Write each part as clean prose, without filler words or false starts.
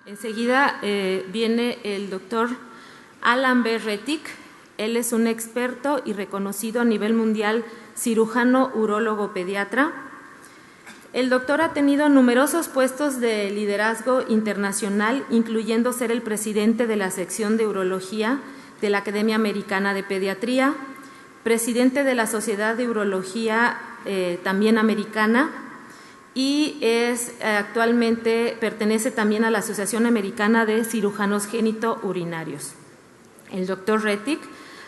Enseguida viene el doctor Alan B. Rettig. Él es un experto y reconocido a nivel mundial cirujano urólogo pediatra. El doctor ha tenido numerosos puestos de liderazgo internacional, incluyendo ser el presidente de la sección de urología de la Academia Americana de Pediatría, presidente de la Sociedad de Urología también americana, y actualmente pertenece también a la Asociación Americana de Cirujanos Génito-Urinarios. El doctor Rettig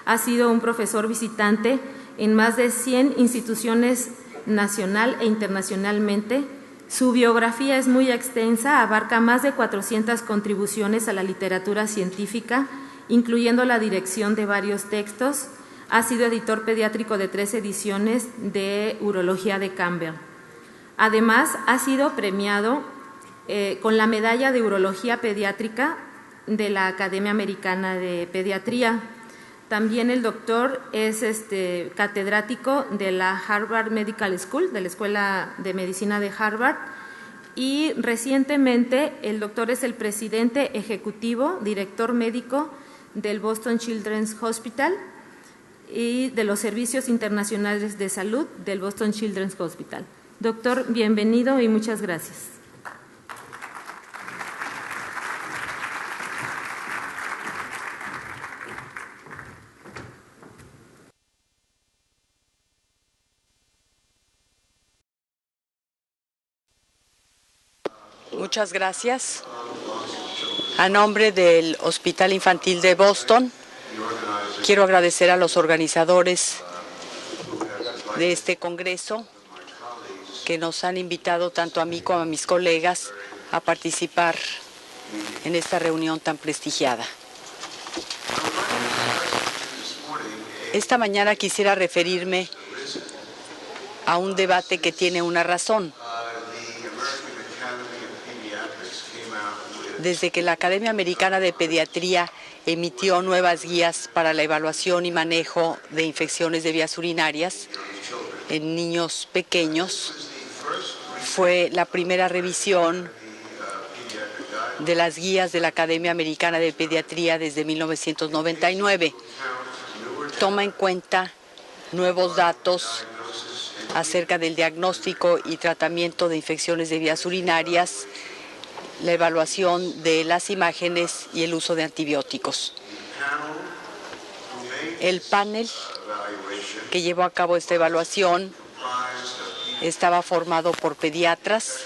ha sido un profesor visitante en más de 100 instituciones nacional e internacionalmente. Su biografía es muy extensa, abarca más de 400 contribuciones a la literatura científica, incluyendo la dirección de varios textos. Ha sido editor pediátrico de 3 ediciones de Urología de Campbell. Además, ha sido premiado con la Medalla de Urología Pediátrica de la Academia Americana de Pediatría. También el doctor es catedrático de la Harvard Medical School, de la Escuela de Medicina de Harvard, y recientemente el doctor es el presidente ejecutivo, director médico del Boston Children's Hospital y de los servicios internacionales de salud del Boston Children's Hospital. Doctor, bienvenido y muchas gracias. Muchas gracias. A nombre del Hospital Infantil de Boston, quiero agradecer a los organizadores de este congreso que nos han invitado tanto a mí como a mis colegas a participar en esta reunión tan prestigiada. Esta mañana quisiera referirme a un debate que tiene una razón. Desde que la Academia Americana de Pediatría emitió nuevas guías para la evaluación y manejo de infecciones de vías urinarias en niños pequeños, fue la primera revisión de las guías de la Academia Americana de Pediatría desde 1999. Toma en cuenta nuevos datos acerca del diagnóstico y tratamiento de infecciones de vías urinarias, la evaluación de las imágenes y el uso de antibióticos. El panel que llevó a cabo esta evaluación estaba formado por pediatras,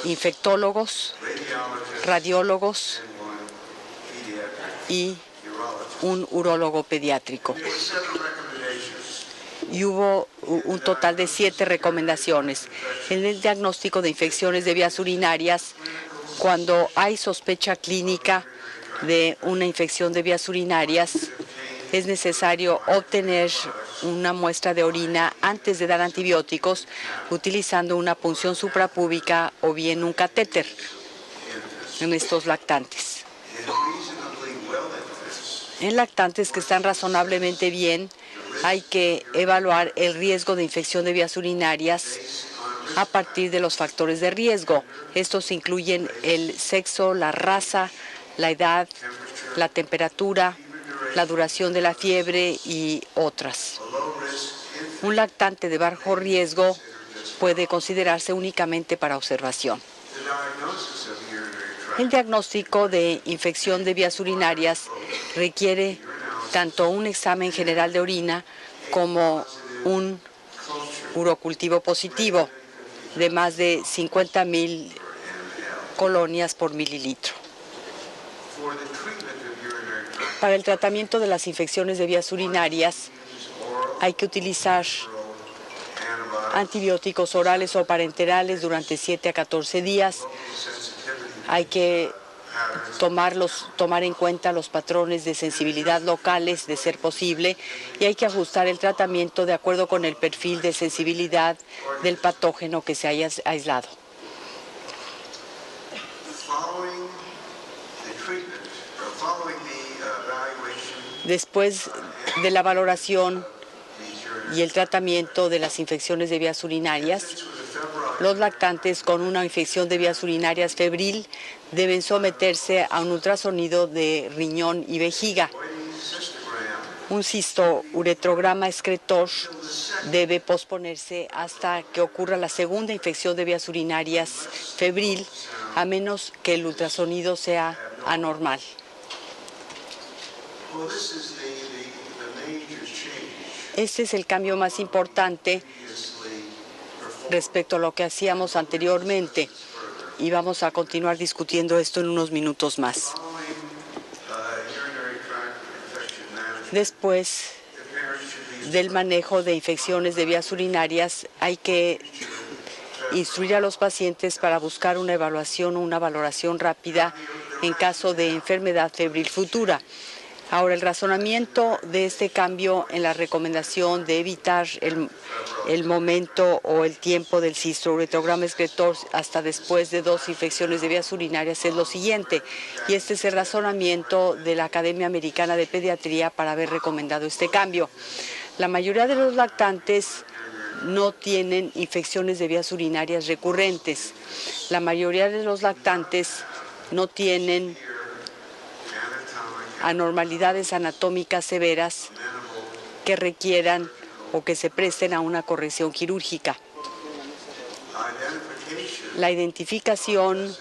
infectólogos, radiólogos y un urólogo pediátrico. Y hubo un total de 7 recomendaciones. En el diagnóstico de infecciones de vías urinarias, cuando hay sospecha clínica de una infección de vías urinarias, es necesario obtener una muestra de orina antes de dar antibióticos utilizando una punción suprapúbica o bien un catéter en estos lactantes. En lactantes que están razonablemente bien, hay que evaluar el riesgo de infección de vías urinarias a partir de los factores de riesgo. Estos incluyen el sexo, la raza, la edad, la temperatura, la duración de la fiebre y otras. Un lactante de bajo riesgo puede considerarse únicamente para observación. El diagnóstico de infección de vías urinarias requiere tanto un examen general de orina como un urocultivo positivo de más de 50,000 colonias por mililitro. Para el tratamiento de las infecciones de vías urinarias hay que utilizar antibióticos orales o parenterales durante 7 a 14 días. Hay que tomar en cuenta los patrones de sensibilidad locales, de ser posible, y hay que ajustar el tratamiento de acuerdo con el perfil de sensibilidad del patógeno que se haya aislado. Después de la valoración y el tratamiento de las infecciones de vías urinarias, los lactantes con una infección de vías urinarias febril deben someterse a un ultrasonido de riñón y vejiga. Un cistouretrograma excretor debe posponerse hasta que ocurra la segunda infección de vías urinarias febril, a menos que el ultrasonido sea anormal. Este es el cambio más importante respecto a lo que hacíamos anteriormente y vamos a continuar discutiendo esto en unos minutos más. Después del manejo de infecciones de vías urinarias, hay que instruir a los pacientes para buscar una evaluación o una valoración rápida en caso de enfermedad febril futura. Ahora, el razonamiento de este cambio en la recomendación de evitar el momento o el tiempo del cistouretrograma excretor hasta después de 2 infecciones de vías urinarias es lo siguiente, y este es el razonamiento de la Academia Americana de Pediatría para haber recomendado este cambio. La mayoría de los lactantes no tienen infecciones de vías urinarias recurrentes. La mayoría de los lactantes no tienen anormalidades anatómicas severas que requieran o que se presten a una corrección quirúrgica. La identificación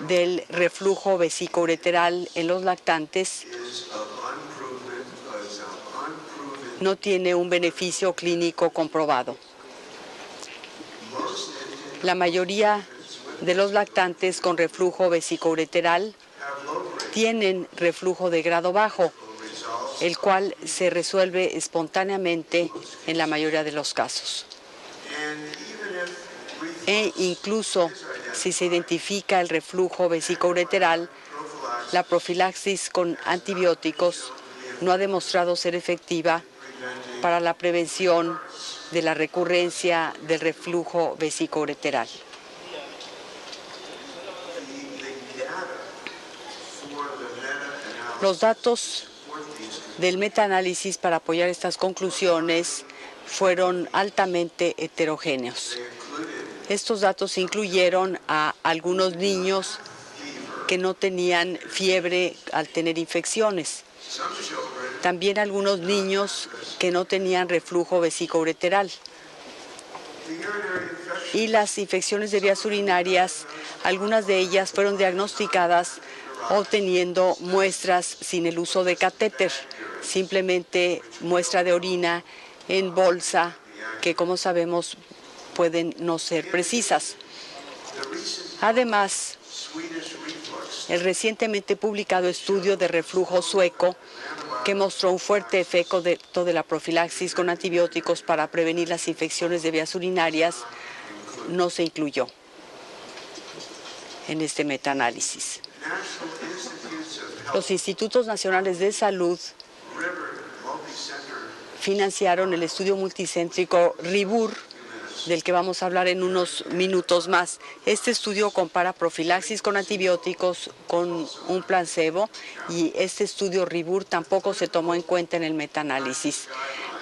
del reflujo vesicoureteral en los lactantes no tiene un beneficio clínico comprobado. La mayoría de los lactantes con reflujo vesicoureteral tienen reflujo de grado bajo, el cual se resuelve espontáneamente en la mayoría de los casos. E incluso si se identifica el reflujo vesicoureteral, la profilaxis con antibióticos no ha demostrado ser efectiva para la prevención de la recurrencia del reflujo vesicoureteral. Los datos del metaanálisis para apoyar estas conclusiones fueron altamente heterogéneos. Estos datos incluyeron a algunos niños que no tenían fiebre al tener infecciones. También algunos niños que no tenían reflujo vesicoureteral. Y las infecciones de vías urinarias, algunas de ellas fueron diagnosticadas obteniendo muestras sin el uso de catéter, simplemente muestra de orina en bolsa, que como sabemos pueden no ser precisas. Además, el recientemente publicado estudio de reflujo sueco, que mostró un fuerte efecto de la profilaxis con antibióticos para prevenir las infecciones de vías urinarias, no se incluyó en este metaanálisis. Los Institutos Nacionales de Salud financiaron el estudio multicéntrico RIBUR, del que vamos a hablar en unos minutos más. Este estudio compara profilaxis con antibióticos con un placebo y este estudio RIBUR tampoco se tomó en cuenta en el metaanálisis.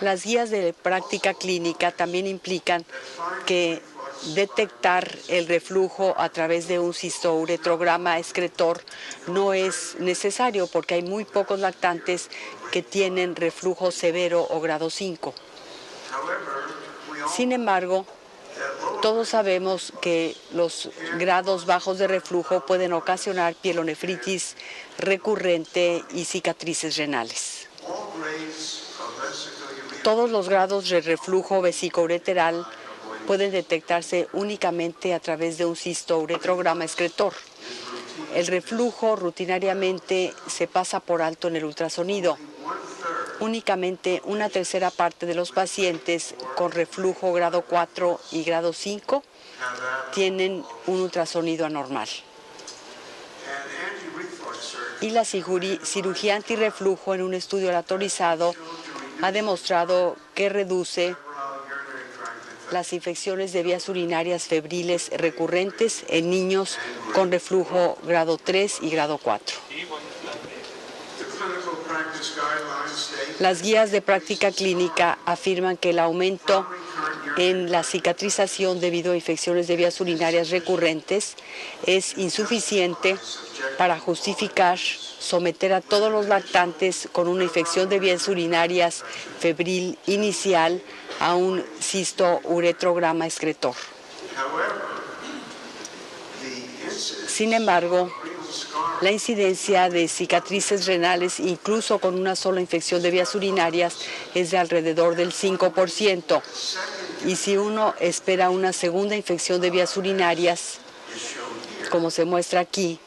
Las guías de práctica clínica también implican que detectar el reflujo a través de un cistouretrograma excretor no es necesario porque hay muy pocos lactantes que tienen reflujo severo o grado 5. Sin embargo, todos sabemos que los grados bajos de reflujo pueden ocasionar pielonefritis recurrente y cicatrices renales. Todos los grados de reflujo vesicoureteral pueden detectarse únicamente a través de un cistouretrograma excretor. El reflujo rutinariamente se pasa por alto en el ultrasonido. Únicamente una tercera parte de los pacientes con reflujo grado 4 y grado 5 tienen un ultrasonido anormal. Y la cirugía antirreflujo en un estudio aleatorizado ha demostrado que reduce las infecciones de vías urinarias febriles recurrentes en niños con reflujo grado 3 y grado 4. Las guías de práctica clínica afirman que el aumento en la cicatrización debido a infecciones de vías urinarias recurrentes es insuficiente para justificar someter a todos los lactantes con una infección de vías urinarias febril inicial a un cisto-uretrograma excretor. Sin embargo, la incidencia de cicatrices renales, incluso con una sola infección de vías urinarias, es de alrededor del 5%. Y si uno espera una segunda infección de vías urinarias, como se muestra aquí,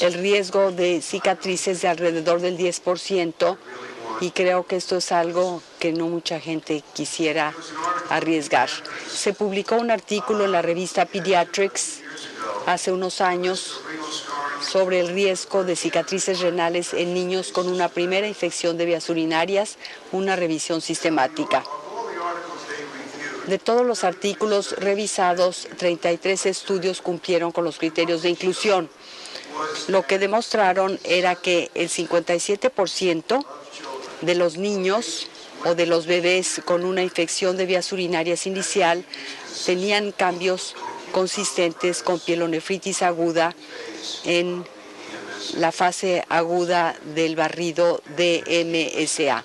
el riesgo de cicatrices de alrededor del 10%, y creo que esto es algo que no mucha gente quisiera arriesgar. Se publicó un artículo en la revista Pediatrics hace unos años sobre el riesgo de cicatrices renales en niños con una primera infección de vías urinarias, una revisión sistemática. De todos los artículos revisados, 33 estudios cumplieron con los criterios de inclusión. Lo que demostraron era que el 57% de los niños o de los bebés con una infección de vías urinarias inicial tenían cambios consistentes con pielonefritis aguda en la fase aguda del barrido DMSA.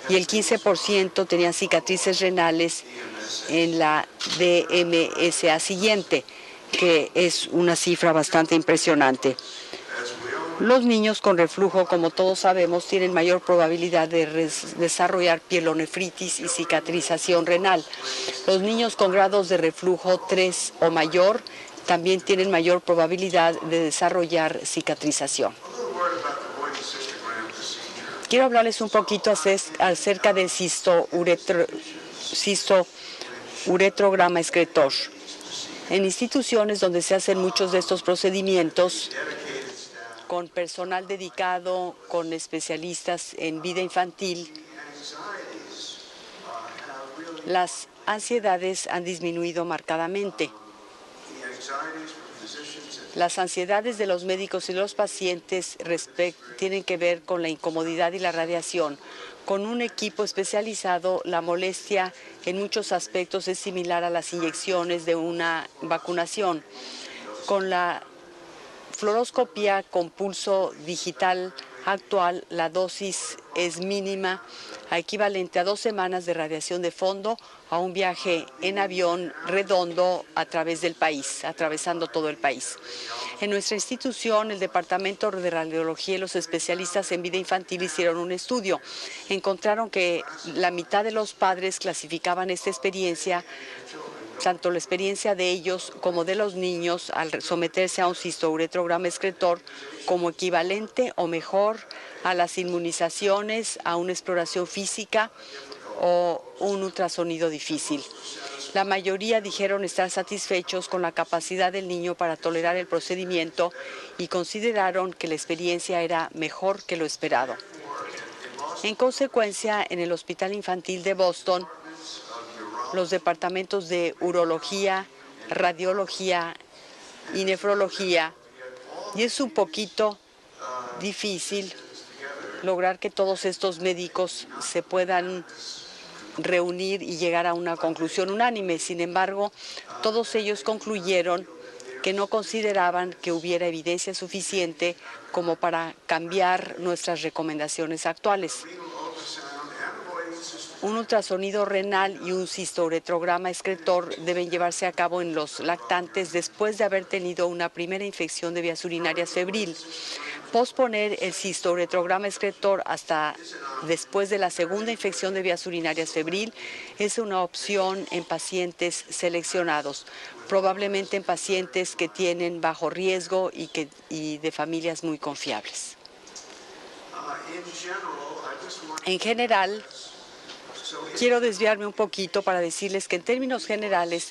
Y el 15% tenían cicatrices renales en la DMSA siguiente, que es una cifra bastante impresionante. Los niños con reflujo, como todos sabemos, tienen mayor probabilidad de desarrollar pielonefritis y cicatrización renal. Los niños con grados de reflujo 3 o mayor también tienen mayor probabilidad de desarrollar cicatrización. Quiero hablarles un poquito acerca del cisto-uretrograma excretor. En instituciones donde se hacen muchos de estos procedimientos, con personal dedicado, con especialistas en vida infantil, las ansiedades han disminuido marcadamente. Las ansiedades de los médicos y los pacientes tienen que ver con la incomodidad y la radiación. Con un equipo especializado, la molestia en muchos aspectos es similar a las inyecciones de una vacunación. Con la fluoroscopía con pulso digital actual, la dosis es mínima, equivalente a 2 semanas de radiación de fondo a un viaje en avión redondo a través del país, atravesando todo el país. En nuestra institución, el Departamento de Radiología y los especialistas en vida infantil hicieron un estudio. Encontraron que la mitad de los padres clasificaban esta experiencia, tanto la experiencia de ellos como de los niños al someterse a un cisto-uretrograma excretor, como equivalente o mejor a las inmunizaciones, a una exploración física o un ultrasonido difícil. La mayoría dijeron estar satisfechos con la capacidad del niño para tolerar el procedimiento y consideraron que la experiencia era mejor que lo esperado. En consecuencia, en el Hospital Infantil de Boston, los departamentos de urología, radiología y nefrología, y es un poquito difícil lograr que todos estos médicos se puedan reunir y llegar a una conclusión unánime. Sin embargo, todos ellos concluyeron que no consideraban que hubiera evidencia suficiente como para cambiar nuestras recomendaciones actuales. Un ultrasonido renal y un cisto-uretrograma excretor deben llevarse a cabo en los lactantes después de haber tenido una primera infección de vías urinarias febril. Posponer el cisto-uretrograma excretor hasta después de la segunda infección de vías urinarias febril es una opción en pacientes seleccionados, probablemente en pacientes que tienen bajo riesgo y de familias muy confiables. En general, quiero desviarme un poquito para decirles que en términos generales,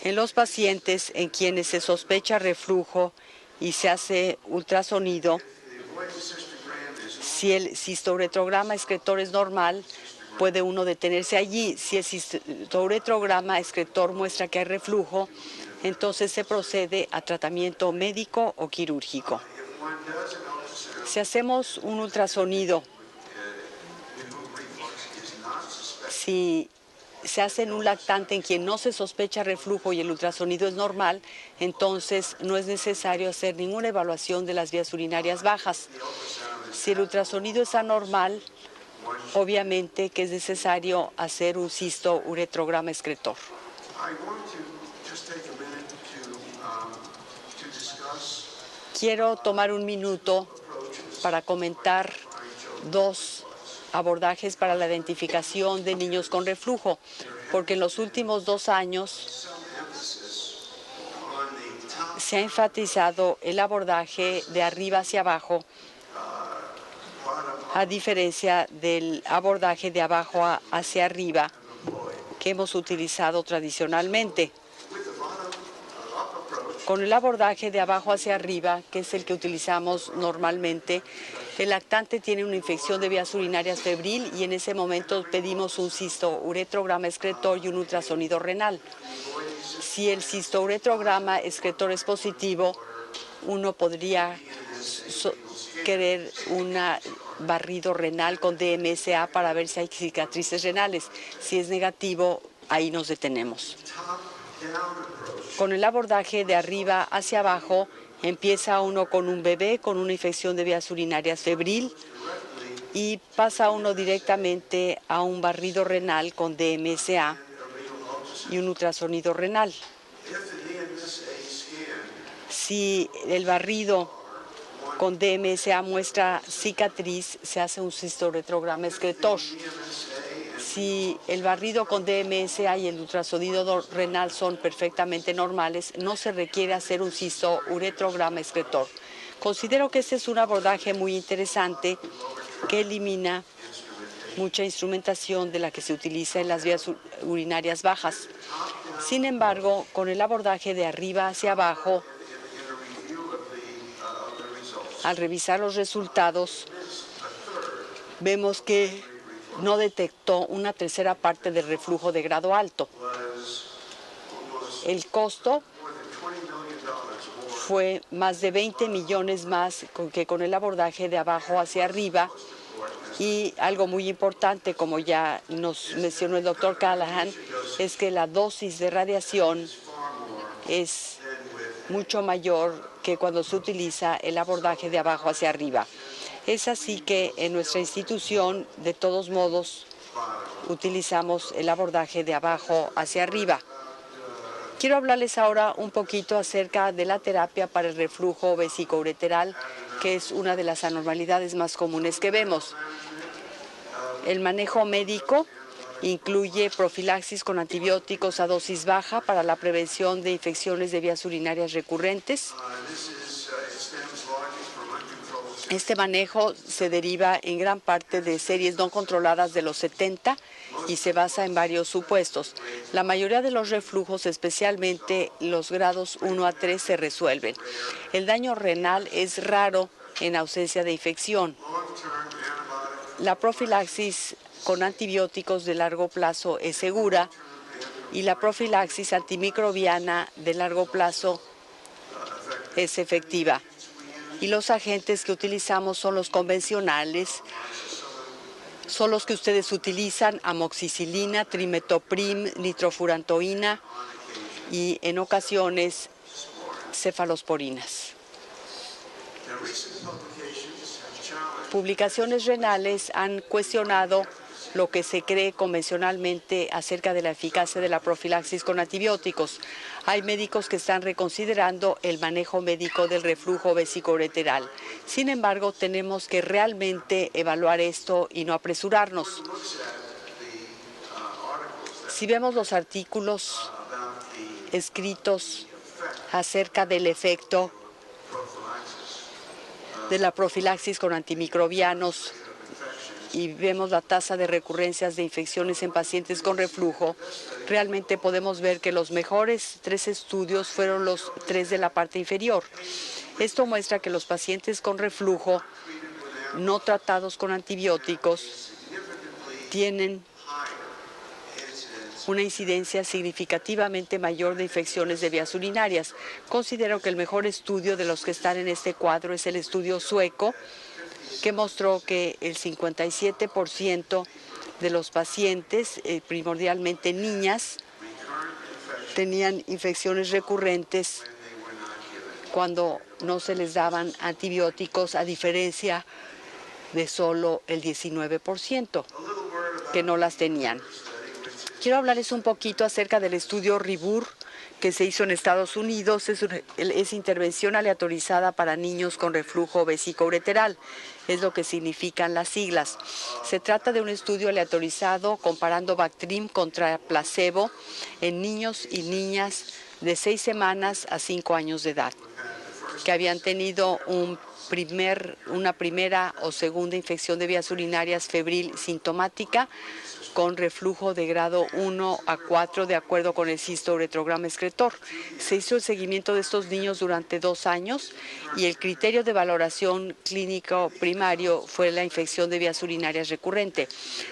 en los pacientes en quienes se sospecha reflujo y se hace ultrasonido, Si el cistouretrograma excretor es normal, puede uno detenerse allí. Si el cistouretrograma excretor muestra que hay reflujo, entonces se procede a tratamiento médico o quirúrgico. Si hacemos un ultrasonido, si se hace en un lactante en quien no se sospecha reflujo y el ultrasonido es normal, entonces no es necesario hacer ninguna evaluación de las vías urinarias bajas. Si el ultrasonido es anormal, obviamente que es necesario hacer un cistouretrograma excretor. Quiero tomar un minuto para comentar dos abordajes para la identificación de niños con reflujo, porque en los últimos 2 años se ha enfatizado el abordaje de arriba hacia abajo, a diferencia del abordaje de abajo hacia arriba que hemos utilizado tradicionalmente. Con el abordaje de abajo hacia arriba, que es el que utilizamos normalmente, el lactante tiene una infección de vías urinarias febril y en ese momento pedimos un cistouretrograma excretor y un ultrasonido renal. Si el cistouretrograma excretor es positivo, uno podría querer un barrido renal con DMSA para ver si hay cicatrices renales. Si es negativo, ahí nos detenemos. Con el abordaje de arriba hacia abajo, empieza uno con un bebé con una infección de vías urinarias febril y pasa uno directamente a un barrido renal con DMSA y un ultrasonido renal. Si el barrido con DMSA muestra cicatriz, se hace un cistouretrograma excretor. Si el barrido con DMSA y el ultrasonido renal son perfectamente normales, no se requiere hacer un cistouretrograma excretor. Considero que este es un abordaje muy interesante que elimina mucha instrumentación de la que se utiliza en las vías urinarias bajas. Sin embargo, con el abordaje de arriba hacia abajo, al revisar los resultados, vemos que no detectó una tercera parte del reflujo de grado alto. El costo fue más de 20 millones más que con el abordaje de abajo hacia arriba. Y algo muy importante, como ya nos mencionó el doctor Callahan, es que la dosis de radiación es mucho mayor que cuando se utiliza el abordaje de abajo hacia arriba. Es así que en nuestra institución, de todos modos, utilizamos el abordaje de abajo hacia arriba. Quiero hablarles ahora un poquito acerca de la terapia para el reflujo vesicoureteral, que es una de las anormalidades más comunes que vemos. El manejo médico incluye profilaxis con antibióticos a dosis baja para la prevención de infecciones de vías urinarias recurrentes. Este manejo se deriva en gran parte de series no controladas de los 70 y se basa en varios supuestos. La mayoría de los reflujos, especialmente los grados 1 a 3, se resuelven. El daño renal es raro en ausencia de infección. La profilaxis con antibióticos de largo plazo es segura y la profilaxis antimicrobiana de largo plazo es efectiva. Y los agentes que utilizamos son los convencionales, son los que ustedes utilizan: amoxicilina, trimetoprim, nitrofurantoína y en ocasiones cefalosporinas. Publicaciones renales han cuestionado lo que se cree convencionalmente acerca de la eficacia de la profilaxis con antibióticos. Hay médicos que están reconsiderando el manejo médico del reflujo vesicoureteral. Sin embargo, tenemos que realmente evaluar esto y no apresurarnos. Si vemos los artículos escritos acerca del efecto de la profilaxis con antimicrobianos y vemos la tasa de recurrencias de infecciones en pacientes con reflujo, realmente podemos ver que los mejores 3 estudios fueron los 3 de la parte inferior. Esto muestra que los pacientes con reflujo no tratados con antibióticos tienen una incidencia significativamente mayor de infecciones de vías urinarias. Considero que el mejor estudio de los que están en este cuadro es el estudio sueco, que mostró que el 57% de los pacientes, primordialmente niñas, tenían infecciones recurrentes cuando no se les daban antibióticos, a diferencia de solo el 19% que no las tenían. Quiero hablarles un poquito acerca del estudio RIBUR que se hizo en Estados Unidos. Es intervención aleatorizada para niños con reflujo vesicoureteral. Es lo que significan las siglas. Se trata de un estudio aleatorizado comparando Bactrim contra placebo en niños y niñas de 6 semanas a 5 años de edad, que habían tenido una primera o segunda infección de vías urinarias febril sintomática con reflujo de grado 1 a 4 de acuerdo con el cistouretrograma excretor. Se hizo el seguimiento de estos niños durante 2 años y el criterio de valoración clínico primario fue la infección de vías urinarias recurrente.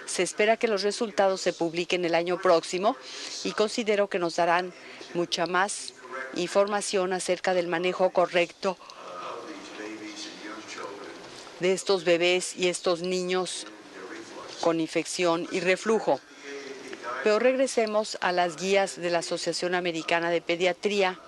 Se espera que los resultados se publiquen el año próximo y considero que nos darán mucha más información acerca del manejo correcto de estos bebés y estos niños con infección y reflujo. Pero regresemos a las guías de la Asociación Americana de Pediatría.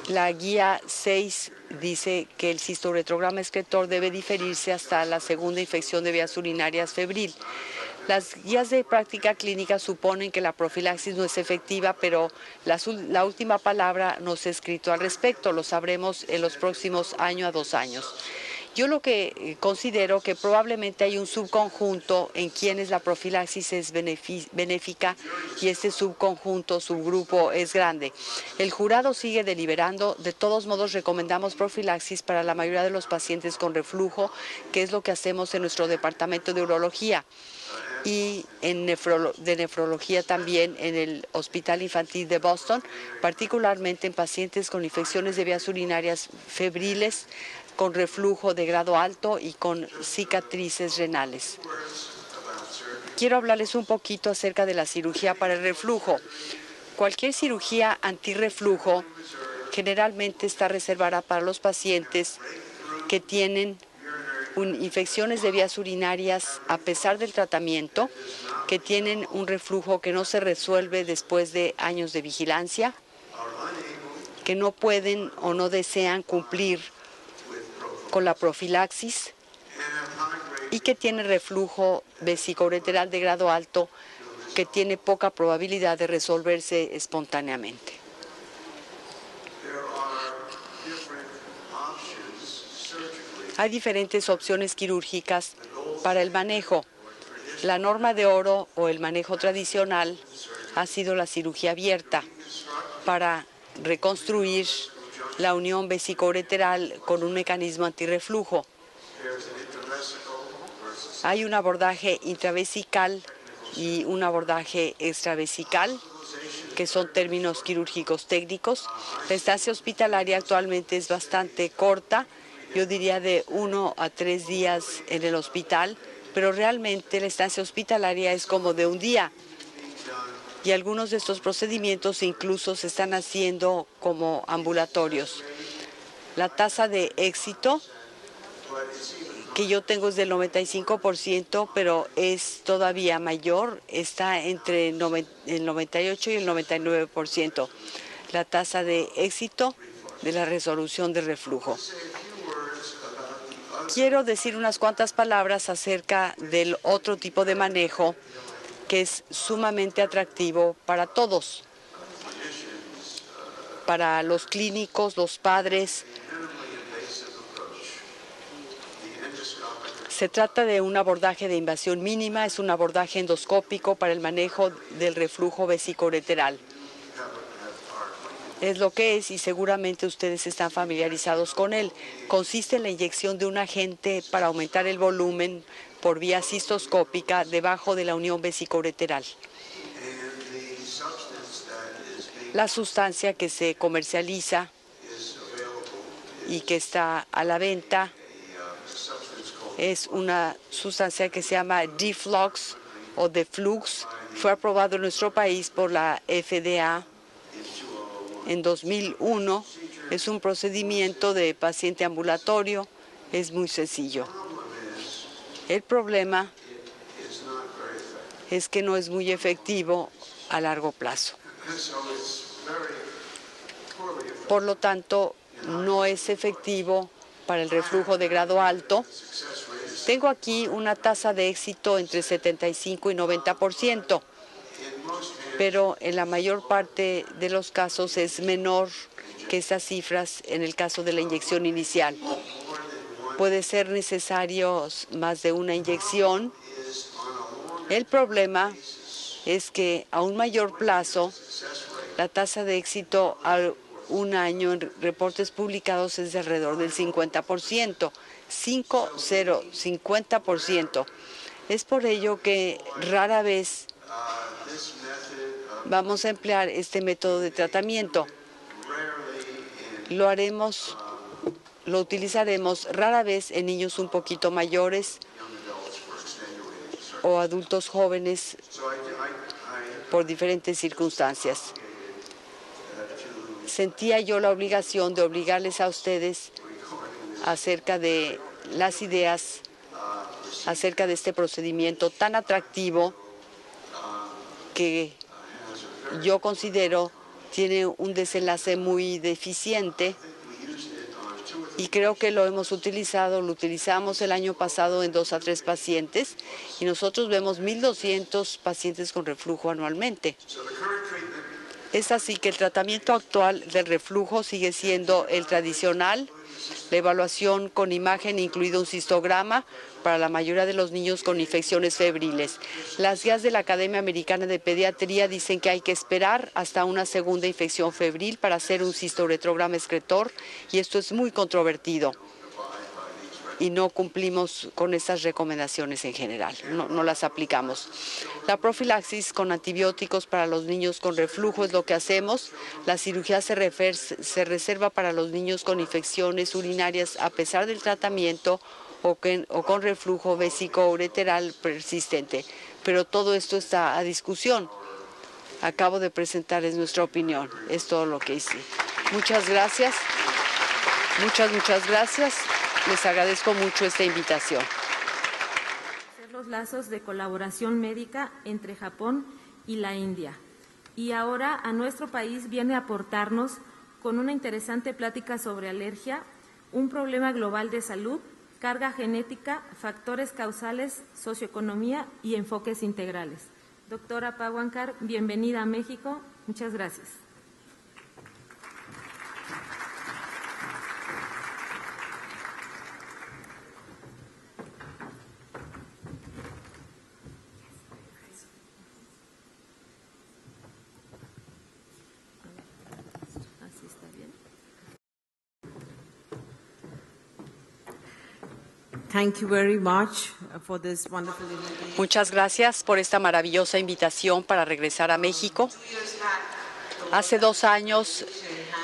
La guía 6 dice que el cistouretrograma excretor debe diferirse hasta la segunda infección de vías urinarias febril. Las guías de práctica clínica suponen que la profilaxis no es efectiva, pero la última palabra no se ha escrito al respecto. Lo sabremos en los próximos 1 a 2 años. Yo lo que considero que probablemente hay un subconjunto en quienes la profilaxis es benéfica y este subgrupo es grande. El jurado sigue deliberando. De todos modos, recomendamos profilaxis para la mayoría de los pacientes con reflujo, que es lo que hacemos en nuestro departamento de urología y de nefrología también en el Hospital Infantil de Boston, particularmente en pacientes con infecciones de vías urinarias febriles, con reflujo de grado alto y con cicatrices renales. Quiero hablarles un poquito acerca de la cirugía para el reflujo. Cualquier cirugía antirreflujo generalmente está reservada para los pacientes que tienen infecciones de vías urinarias a pesar del tratamiento, que tienen un reflujo que no se resuelve después de años de vigilancia, que no pueden o no desean cumplir con la profilaxis y que tiene reflujo vesicoureteral de grado alto que tiene poca probabilidad de resolverse espontáneamente. Hay diferentes opciones quirúrgicas para el manejo. La norma de oro o el manejo tradicional ha sido la cirugía abierta para reconstruir la unión vesicoureteral con un mecanismo antirreflujo. Hay un abordaje intravesical y un abordaje extravesical, que son términos quirúrgicos técnicos. La estancia hospitalaria actualmente es bastante corta, yo diría de 1 a 3 días en el hospital, pero realmente la estancia hospitalaria es como de un día. Y algunos de estos procedimientos incluso se están haciendo como ambulatorios. La tasa de éxito que yo tengo es del 95%, pero es todavía mayor, está entre el 98 y el 99%, la tasa de éxito de la resolución de reflujo. Quiero decir unas cuantas palabras acerca del otro tipo de manejo que es sumamente atractivo para todos, para los clínicos, los padres. Se trata de un abordaje de invasión mínima, es un abordaje endoscópico para el manejo del reflujo vesicoureteral. Es lo que es y seguramente ustedes están familiarizados con él. Consiste en la inyección de un agente para aumentar el volumen por vía cistoscópica debajo de la unión vesicoureteral. La sustancia que se comercializa y que está a la venta es una sustancia que se llama Deflux o Deflux. Fue aprobado en nuestro país por la FDA en 2001. Es un procedimiento de paciente ambulatorio. Es muy sencillo. El problema es que no es muy efectivo a largo plazo. Por lo tanto, no es efectivo para el reflujo de grado alto. Tengo aquí una tasa de éxito entre 75 y 90%, pero en la mayor parte de los casos es menor que esas cifras en el caso de la inyección inicial. Puede ser necesario más de una inyección. El problema es que a un mayor plazo, la tasa de éxito a un año en reportes publicados es de alrededor del 50%, 50%. Es por ello que rara vez vamos a emplear este método de tratamiento. Lo utilizaremos rara vez en niños un poquito mayores o adultos jóvenes por diferentes circunstancias. Sentía yo la obligación de obligarles a ustedes acerca de las ideas, acerca de este procedimiento tan atractivo que yo considero tiene un desenlace muy deficiente y creo que lo utilizamos el año pasado en 2 a 3 pacientes y nosotros vemos 1,200 pacientes con reflujo anualmente. Es así que el tratamiento actual del reflujo sigue siendo el tradicional, la evaluación con imagen, incluido un cistograma, para la mayoría de los niños con infecciones febriles. Las guías de la Academia Americana de Pediatría dicen que hay que esperar hasta una segunda infección febril para hacer un cistoretrograma excretor, y esto es muy controvertido. Y no cumplimos con estas recomendaciones en general, no las aplicamos. La profilaxis con antibióticos para los niños con reflujo es lo que hacemos. La cirugía se reserva para los niños con infecciones urinarias a pesar del tratamiento o con reflujo vesicoureteral persistente. Pero todo esto está a discusión. Acabo de presentarles nuestra opinión. Es todo lo que hice. Muchas gracias. Muchas gracias. Les agradezco mucho esta invitación. Los lazos de colaboración médica entre Japón y la India. Y ahora a nuestro país viene a aportarnos con una interesante plática sobre alergia, un problema global de salud, carga genética, factores causales, socioeconomía y enfoques integrales. Doctora Pawankar, bienvenida a México. Muchas gracias. Thank you very much for this wonderful invitation. Muchas gracias por esta maravillosa invitación para regresar a México. Hace 2 años,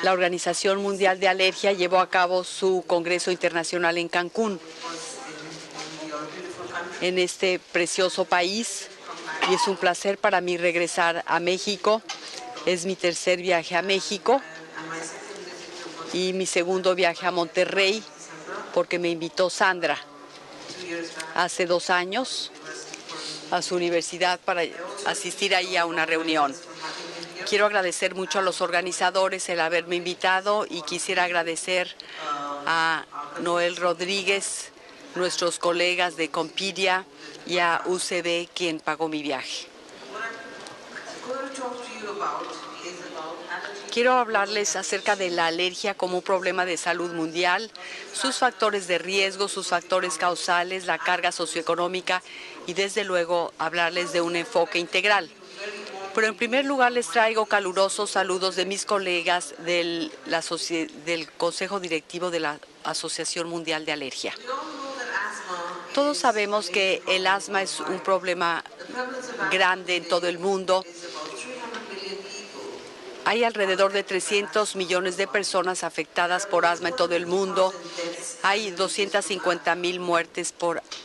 la Organización Mundial de Alergia llevó a cabo su Congreso Internacional en Cancún, en este precioso país, y es un placer para mí regresar a México. Es mi tercer viaje a México y mi segundo viaje a Monterrey, porque me invitó Sandra hace 2 años a su universidad para asistir ahí a una reunión. Quiero agradecer mucho a los organizadores el haberme invitado y quisiera agradecer a Noel Rodríguez, nuestros colegas de Compedia, y a UCB, quien pagó mi viaje. Quiero hablarles acerca de la alergia como un problema de salud mundial, sus factores de riesgo, sus factores causales, la carga socioeconómica y, desde luego, hablarles de un enfoque integral. Pero en primer lugar les traigo calurosos saludos de mis colegas del Consejo Directivo de la Asociación Mundial de Alergia. Todos sabemos que el asma es un problema grande en todo el mundo. Hay alrededor de 300 millones de personas afectadas por asma en todo el mundo. Hay 250,000 muertes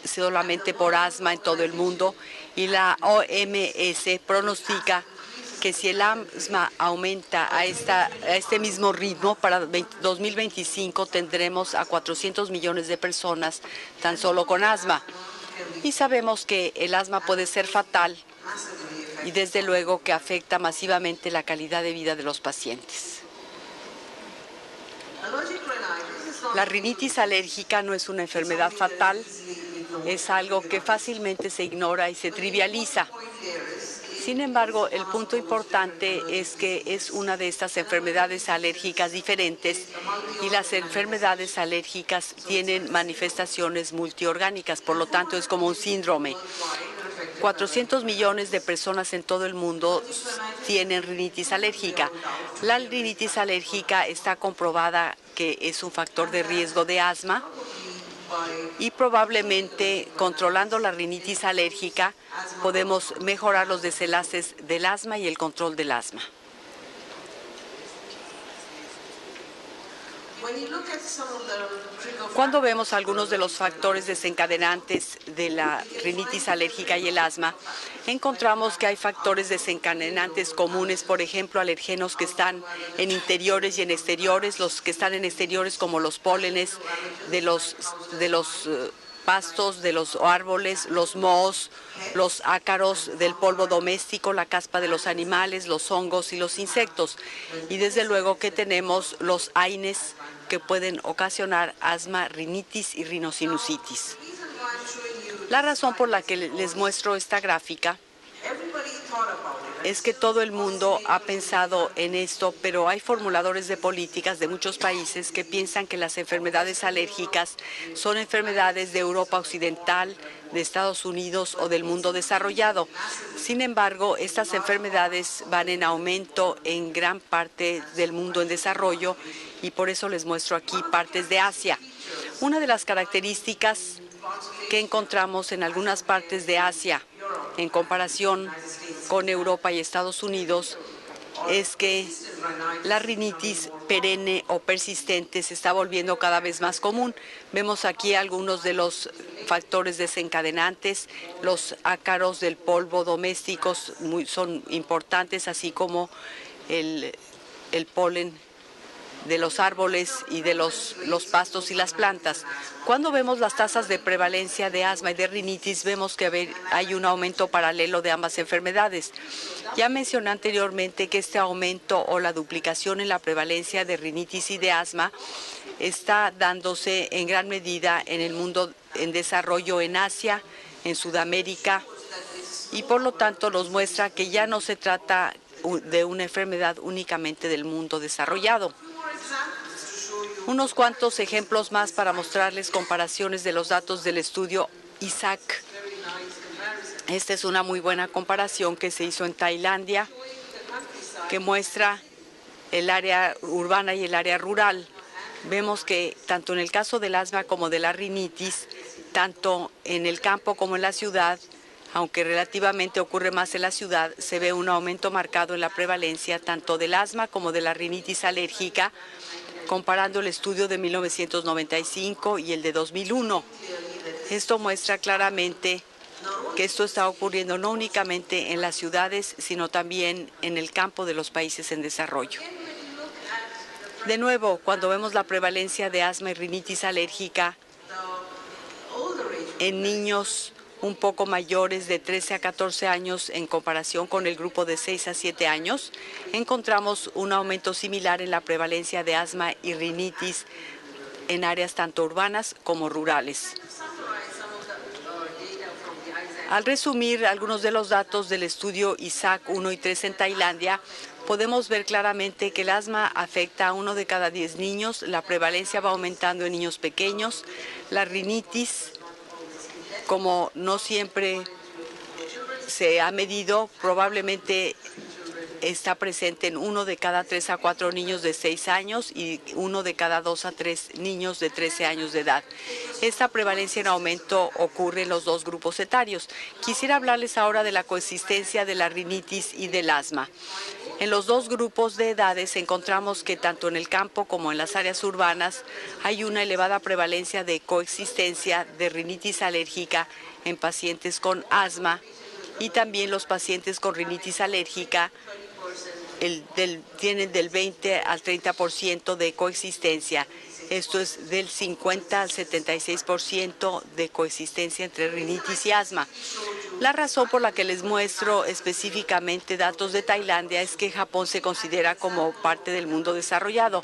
solamente por asma en todo el mundo. Y la OMS pronostica que si el asma aumenta a este mismo ritmo, para 2025 tendremos a 400 millones de personas tan solo con asma. Y sabemos que el asma puede ser fatal y desde luego que afecta masivamente la calidad de vida de los pacientes. La rinitis alérgica no es una enfermedad fatal, es algo que fácilmente se ignora y se trivializa. Sin embargo, el punto importante es que es una de estas enfermedades alérgicas diferentes y las enfermedades alérgicas tienen manifestaciones multiorgánicas, por lo tanto es como un síndrome. 400 millones de personas en todo el mundo tienen rinitis alérgica. La rinitis alérgica está comprobada que es un factor de riesgo de asma y probablemente controlando la rinitis alérgica podemos mejorar los desenlaces del asma y el control del asma. Cuando vemos algunos de los factores desencadenantes de la rinitis alérgica y el asma, encontramos que hay factores desencadenantes comunes, por ejemplo, alergenos que están en interiores y en exteriores, los que están en exteriores como los pólenes de los pastos, de los árboles, los mohos, los ácaros del polvo doméstico, la caspa de los animales, los hongos y los insectos. Y desde luego que tenemos los AINES que pueden ocasionar asma, rinitis y rinosinusitis. La razón por la que les muestro esta gráfica es que todo el mundo ha pensado en esto, pero hay formuladores de políticas de muchos países que piensan que las enfermedades alérgicas son enfermedades de Europa Occidental, de Estados Unidos o del mundo desarrollado. Sin embargo, estas enfermedades van en aumento en gran parte del mundo en desarrollo y por eso les muestro aquí partes de Asia. Una de las características que encontramos en algunas partes de Asia en comparación con Europa y Estados Unidos es que la rinitis perenne o persistente se está volviendo cada vez más común. Vemos aquí algunos de los factores desencadenantes. Los ácaros del polvo domésticos son importantes, así como el polen de los árboles y de los pastos y las plantas. Cuando vemos las tasas de prevalencia de asma y de rinitis, vemos que hay un aumento paralelo de ambas enfermedades. Ya mencioné anteriormente que este aumento o la duplicación en la prevalencia de rinitis y de asma está dándose en gran medida en el mundo en desarrollo, en Asia, en Sudamérica, y por lo tanto nos muestra que ya no se trata de una enfermedad únicamente del mundo desarrollado. Unos cuantos ejemplos más para mostrarles comparaciones de los datos del estudio ISAC. Esta es una muy buena comparación que se hizo en Tailandia, que muestra el área urbana y el área rural. Vemos que tanto en el caso del asma como de la rinitis, tanto en el campo como en la ciudad, aunque relativamente ocurre más en la ciudad, se ve un aumento marcado en la prevalencia tanto del asma como de la rinitis alérgica, comparando el estudio de 1995 y el de 2001. Esto muestra claramente que esto está ocurriendo no únicamente en las ciudades, sino también en el campo de los países en desarrollo. De nuevo, cuando vemos la prevalencia de asma y rinitis alérgica en niños un poco mayores de 13 a 14 años en comparación con el grupo de 6 a 7 años, encontramos un aumento similar en la prevalencia de asma y rinitis en áreas tanto urbanas como rurales. Al resumir algunos de los datos del estudio ISAC 1 y 3 en Tailandia, podemos ver claramente que el asma afecta a 1 de cada 10 niños, la prevalencia va aumentando en niños pequeños, la rinitis, como no siempre se ha medido, probablemente está presente en 1 de cada 3 a 4 niños de 6 años y 1 de cada 2 a 3 niños de 13 años de edad. Esta prevalencia en aumento ocurre en los dos grupos etarios. Quisiera hablarles ahora de la coexistencia de la rinitis y del asma. En los dos grupos de edades encontramos que tanto en el campo como en las áreas urbanas hay una elevada prevalencia de coexistencia de rinitis alérgica en pacientes con asma, y también los pacientes con rinitis alérgica tienen del 20 al 30% de coexistencia. Esto es del 50 al 76% de coexistencia entre rinitis y asma. La razón por la que les muestro específicamente datos de Tailandia es que Japón se considera como parte del mundo desarrollado.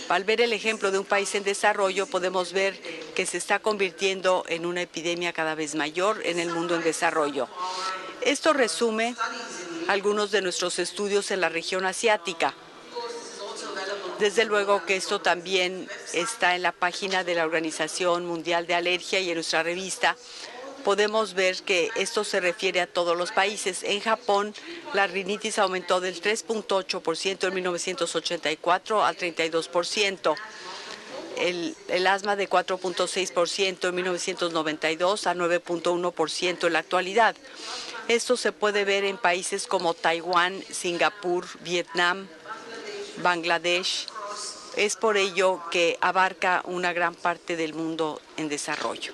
Al ver el ejemplo de un país en desarrollo, podemos ver que se está convirtiendo en una epidemia cada vez mayor en el mundo en desarrollo. Esto resume algunos de nuestros estudios en la región asiática. Desde luego que esto también está en la página de la Organización Mundial de Alergia y en nuestra revista. Podemos ver que esto se refiere a todos los países. En Japón, la rinitis aumentó del 3.8% en 1984 al 32%. El asma de 4.6% en 1992 a 9.1% en la actualidad. Esto se puede ver en países como Taiwán, Singapur, Vietnam, Bangladesh. Es por ello que abarca una gran parte del mundo en desarrollo.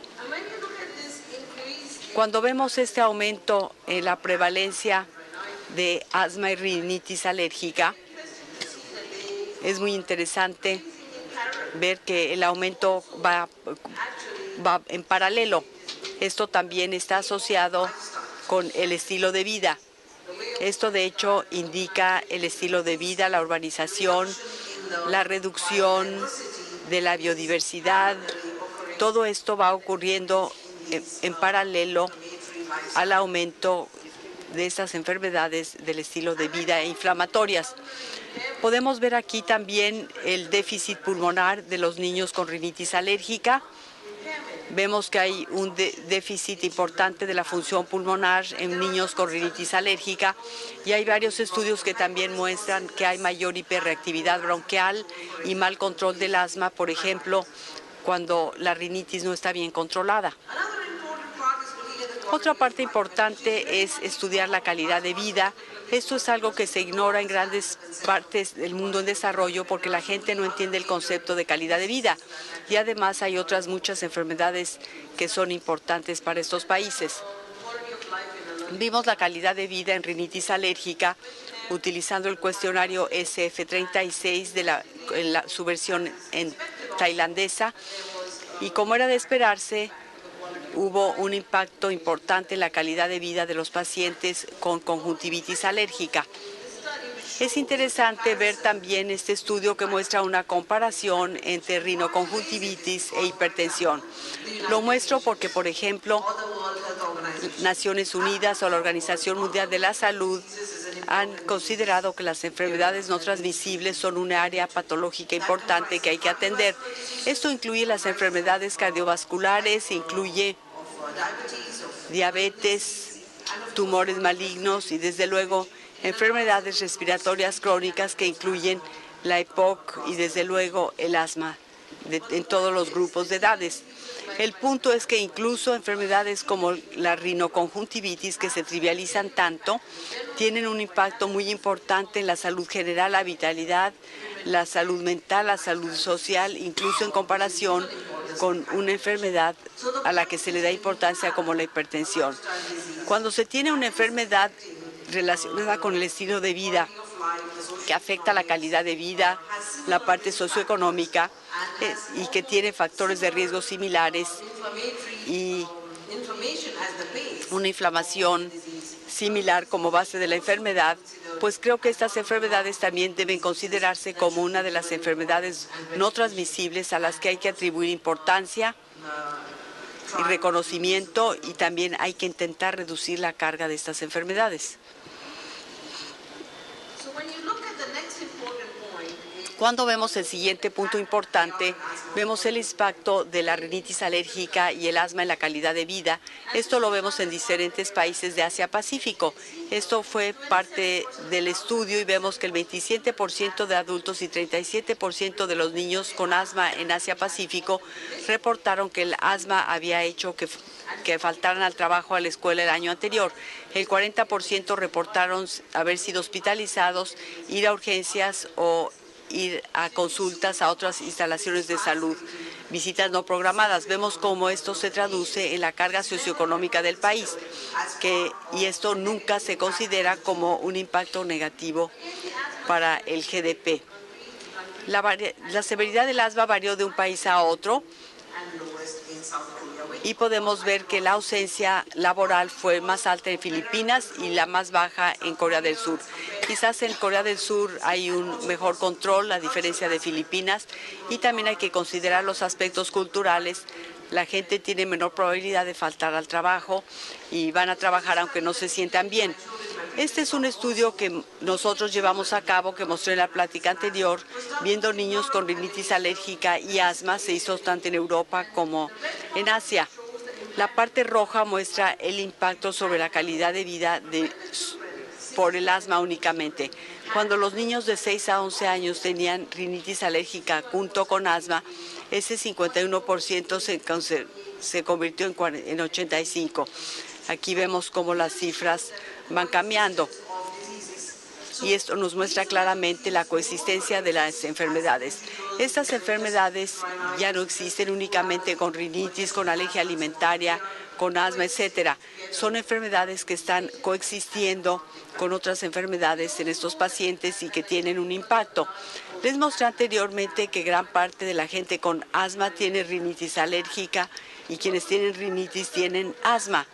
Cuando vemos este aumento en la prevalencia de asma y rinitis alérgica, es muy interesante ver que el aumento va en paralelo. Esto también está asociado con el estilo de vida. Esto, de hecho, indica el estilo de vida, la urbanización, la reducción de la biodiversidad. Todo esto va ocurriendo en paralelo al aumento de estas enfermedades del estilo de vida inflamatorias. Podemos ver aquí también el déficit pulmonar de los niños con rinitis alérgica. Vemos que hay un déficit importante de la función pulmonar en niños con rinitis alérgica y hay varios estudios que también muestran que hay mayor hiperreactividad bronquial y mal control del asma, por ejemplo, cuando la rinitis no está bien controlada. Otra parte importante es estudiar la calidad de vida. Esto es algo que se ignora en grandes partes del mundo en desarrollo porque la gente no entiende el concepto de calidad de vida. Y además hay otras muchas enfermedades que son importantes para estos países. Vimos la calidad de vida en rinitis alérgica utilizando el cuestionario SF36 de su versión en tailandesa. Y como era de esperarse, hubo un impacto importante en la calidad de vida de los pacientes con conjuntivitis alérgica. Es interesante ver también este estudio que muestra una comparación entre rinoconjuntivitis e hipertensión. Lo muestro porque, por ejemplo, Naciones Unidas o la Organización Mundial de la Salud han considerado que las enfermedades no transmisibles son un área patológica importante que hay que atender. Esto incluye las enfermedades cardiovasculares, incluye diabetes, tumores malignos y, desde luego, enfermedades respiratorias crónicas que incluyen la EPOC y, desde luego, el asma en todos los grupos de edades. El punto es que incluso enfermedades como la rinoconjuntivitis, que se trivializan tanto, tienen un impacto muy importante en la salud general, la vitalidad, la salud mental, la salud social, incluso en comparación con una enfermedad a la que se le da importancia como la hipertensión. Cuando se tiene una enfermedad relacionada con el estilo de vida que afecta la calidad de vida, la parte socioeconómica y que tiene factores de riesgo similares y una inflamación similar como base de la enfermedad, pues creo que estas enfermedades también deben considerarse como una de las enfermedades no transmisibles a las que hay que atribuir importancia y reconocimiento, y también hay que intentar reducir la carga de estas enfermedades. Cuando vemos el siguiente punto importante, vemos el impacto de la rinitis alérgica y el asma en la calidad de vida. Esto lo vemos en diferentes países de Asia-Pacífico. Esto fue parte del estudio y vemos que el 27% de adultos y 37% de los niños con asma en Asia-Pacífico reportaron que el asma había hecho que faltaran al trabajo, a la escuela el año anterior. El 40% reportaron haber sido hospitalizados, ir a urgencias o ir a consultas a otras instalaciones de salud, visitas no programadas. Vemos cómo esto se traduce en la carga socioeconómica del país, y esto nunca se considera como un impacto negativo para el GDP. La severidad del asma varió de un país a otro y podemos ver que la ausencia laboral fue más alta en Filipinas y la más baja en Corea del Sur. Quizás en Corea del Sur hay un mejor control, a diferencia de Filipinas, y también hay que considerar los aspectos culturales. La gente tiene menor probabilidad de faltar al trabajo y van a trabajar aunque no se sientan bien. Este es un estudio que nosotros llevamos a cabo, que mostré en la plática anterior, viendo niños con rinitis alérgica y asma. Se hizo tanto en Europa como en Asia. La parte roja muestra el impacto sobre la calidad de vida por el asma únicamente. Cuando los niños de 6 a 11 años tenían rinitis alérgica junto con asma, ese 51% se convirtió en 85%. Aquí vemos cómo las cifras van cambiando. Y esto nos muestra claramente la coexistencia de las enfermedades. Estas enfermedades ya no existen únicamente con rinitis, con alergia alimentaria, con asma, etcétera. Son enfermedades que están coexistiendo con otras enfermedades en estos pacientes y que tienen un impacto. Les mostré anteriormente que gran parte de la gente con asma tiene rinitis alérgica y quienes tienen rinitis tienen asma.